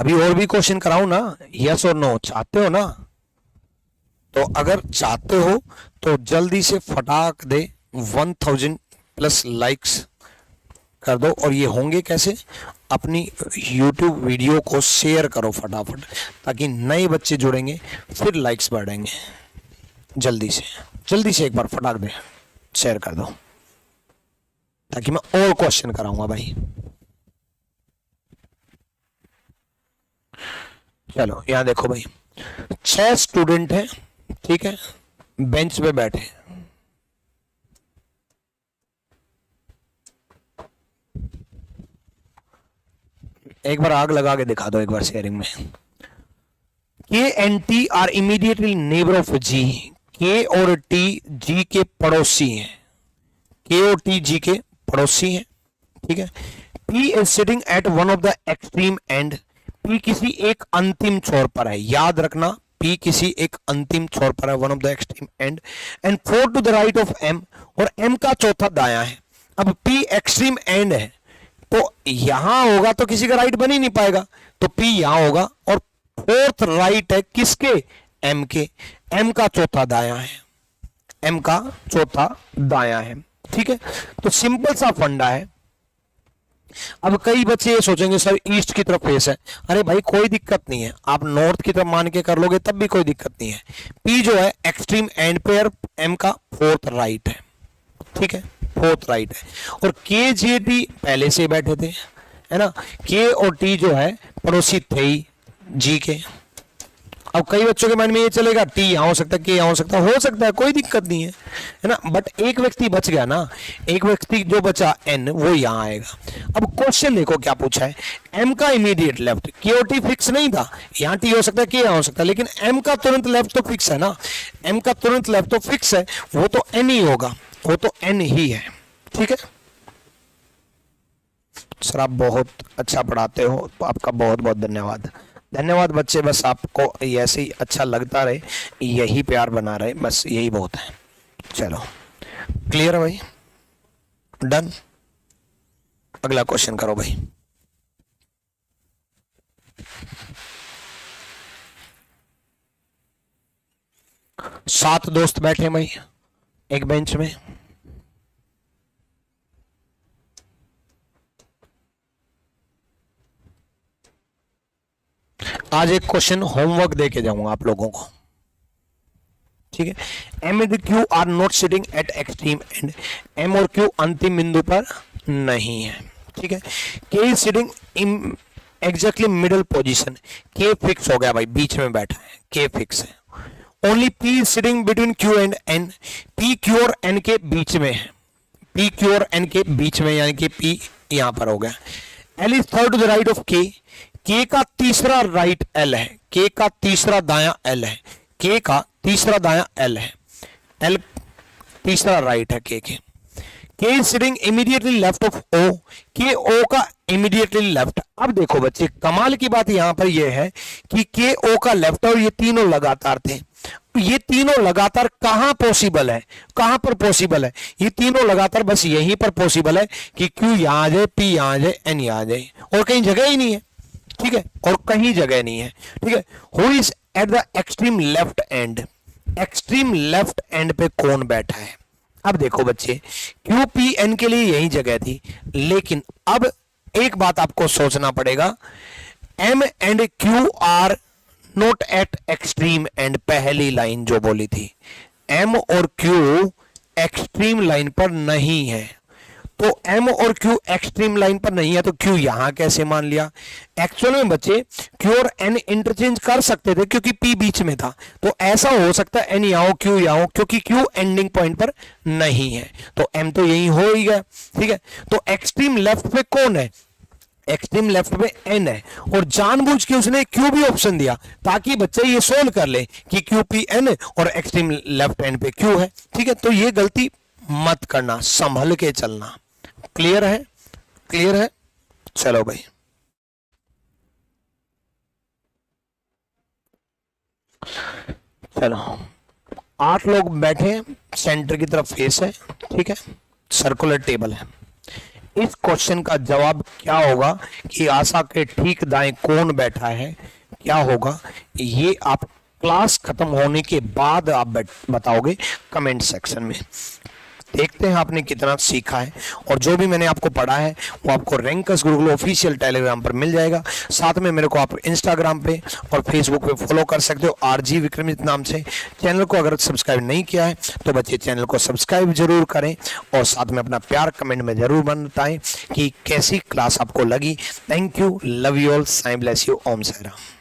Speaker 1: अभी और भी क्वेश्चन कराऊं ना? यस और नो चाहते हो ना? तो अगर चाहते हो तो जल्दी से फटाक दे 1000 प्लस लाइक्स कर दो। और ये होंगे कैसे? अपनी YouTube वीडियो को शेयर करो फटाफट, ताकि नए बच्चे जुड़ेंगे, फिर लाइक्स बढ़ेंगे। जल्दी से एक बार फटाक दे शेयर कर दो, ताकि मैं और क्वेश्चन कराऊंगा भाई। चलो यहां देखो भाई, 6 स्टूडेंट हैं, ठीक है, बेंच पे बैठे। एक बार आग लगा के दिखा दो एक बार शेयरिंग में। K and T are immediately neighbour of G. K और टी जी के पड़ोसी हैं। के और टी जी के पड़ोसी हैं, ठीक है। P is sitting at one of the extreme and. P किसी एक अंतिम छोर पर है, याद रखना, पी किसी एक अंतिम छोर पर है, one of the extreme end. And 4 to the right of M, और एम का चौथा दायां है। अब पी एक्सट्रीम एंड है तो यहां होगा तो किसी का राइट बन ही नहीं पाएगा, तो पी यहां होगा। और 4th राइट है किसके? M K. एम का चौथा दायां है, एम का चौथा दायां है, ठीक है। तो सिंपल सा फंडा है। अब कई बच्चे ये सोचेंगे सर ईस्ट की तरफ फेस है। अरे भाई कोई दिक्कत नहीं है, आप नॉर्थ की तरफ मान के कर लोगे तब भी कोई दिक्कत नहीं है। पी जो है एक्सट्रीम एंड पे, एम का 4th राइट है, ठीक है, 4th राइट है। और के जे टी पहले से बैठे थे, है ना। के और टी जो है पड़ोसी थे ही जी के। अब कई बच्चों के मन में ये चलेगा टी यहां हो सकता है, के यहां हो सकता है, कोई दिक्कत नहीं है ना। बट एक व्यक्ति बच गया ना, एक व्यक्ति जो बचा एन, वो यहां आएगा। अब क्वेश्चन देखो क्या पूछा है। एम का इमीडिएट लेफ्ट, के और टी फिक्स नहीं था, यहां टी हो सकता है, के यहां हो सकता है, लेकिन एम का तुरंत लेफ्ट तो फिक्स है ना। एम का तुरंत लेफ्ट तो फिक्स है, वो तो एन ही होगा, वो तो एन ही है, ठीक है। सर आप बहुत अच्छा पढ़ाते हो, तो आपका बहुत बहुत धन्यवाद। धन्यवाद बच्चे, बस आपको ऐसे ही अच्छा लगता रहे, यही प्यार बना रहे, बस यही बहुत है। चलो क्लियर है भाई, डन। अगला क्वेश्चन करो भाई। सात दोस्त बैठे भाई एक बेंच में। आज एक क्वेश्चन होमवर्क दे के जाऊंगा आप लोगों को, ठीक है। M and Q are not sitting at extreme end. M और क्यू अंतिम बिंदु पर नहीं है, ठीक है। K is sitting in exactly middle position. K fix हो गया भाई, बीच में बैठा है, के फिक्स है। Only P is sitting between Q and N. P Q और एन के बीच में है, पी क्यू और एन के बीच में, यानी कि पी यहां पर हो गया। L is third to the right of K. K का तीसरा राइट एल है, के का तीसरा दायां एल है, के का तीसरा दायां एल है, एल तीसरा राइट है के के। K is sitting immediately left of O. K O का इमीडिएटली लेफ्ट। अब देखो बच्चे, कमाल की बात यहां पर यह है कि के ओ का लेफ्ट और ये तीनों लगातार थे। ये तीनों लगातार कहां पॉसिबल है, कहां पर पॉसिबल है? ये तीनों लगातार बस यहीं पर पॉसिबल है कि क्यू यहां आ जाए, पी यहां आ जाए, एन यहां आ जाए, और कहीं जगह ही नहीं है, ठीक है, और कहीं जगह नहीं है, ठीक है। Who is eight the extreme left and. Extreme left and पे कौन बैठा है? अब देखो बच्चे, क्यू पी एन के लिए यही जगह थी, लेकिन अब एक बात आपको सोचना पड़ेगा, M and Q are not at extreme end, पहली लाइन जो बोली थी, एम और क्यू एक्सट्रीम लाइन पर नहीं है, तो एम और क्यू एक्सट्रीम लाइन पर नहीं है तो क्यू यहां कैसे मान लिया? एक्चुअल में बच्चे क्यू और एन इंटरचेंज कर सकते थे क्योंकि पी बीच में था, तो ऐसा हो सकता है एन यहाँ हो क्यू यहाँ हो, क्योंकि क्यू एंडिंग पॉइंट पर नहीं है तो एम तो यही हो ही गया। ठीक है, तो एक्सट्रीम लेफ्ट पे कौन है? एक्सट्रीम लेफ्ट में एन है, और जानबूझ के उसने क्यू भी ऑप्शन दिया ताकि बच्चे ये सोल्व कर ले कि क्यू पी एन और एक्सट्रीम लेफ्ट एंड पे क्यू है। ठीक है, तो ये गलती मत करना, संभल के चलना। क्लियर है? क्लियर है? चलो भाई, चलो 8 लोग बैठे हैं, सेंटर की तरफ फेस है। ठीक है, सर्कुलर टेबल है। इस क्वेश्चन का जवाब क्या होगा कि आशा के ठीक दाएं कौन बैठा है, क्या होगा ये आप क्लास खत्म होने के बाद आप बताओगे कमेंट सेक्शन में। देखते हैं आपने कितना सीखा है, और जो भी मैंने आपको पढ़ा है वो आपको रैंकर्स गुरुकुल ऑफिशियल टेलीग्राम पर मिल जाएगा। साथ में मेरे को आप इंस्टाग्राम पे और फेसबुक पे फॉलो कर सकते हो आरजी विक्रमित नाम से। चैनल को अगर सब्सक्राइब नहीं किया है तो बच्चे चैनल को सब्सक्राइब जरूर करें, और साथ में अपना प्यार कमेंट में जरूर बताएं कि कैसी क्लास आपको लगी। Thank you, love you all, Sai bless you, Om Sai Ram.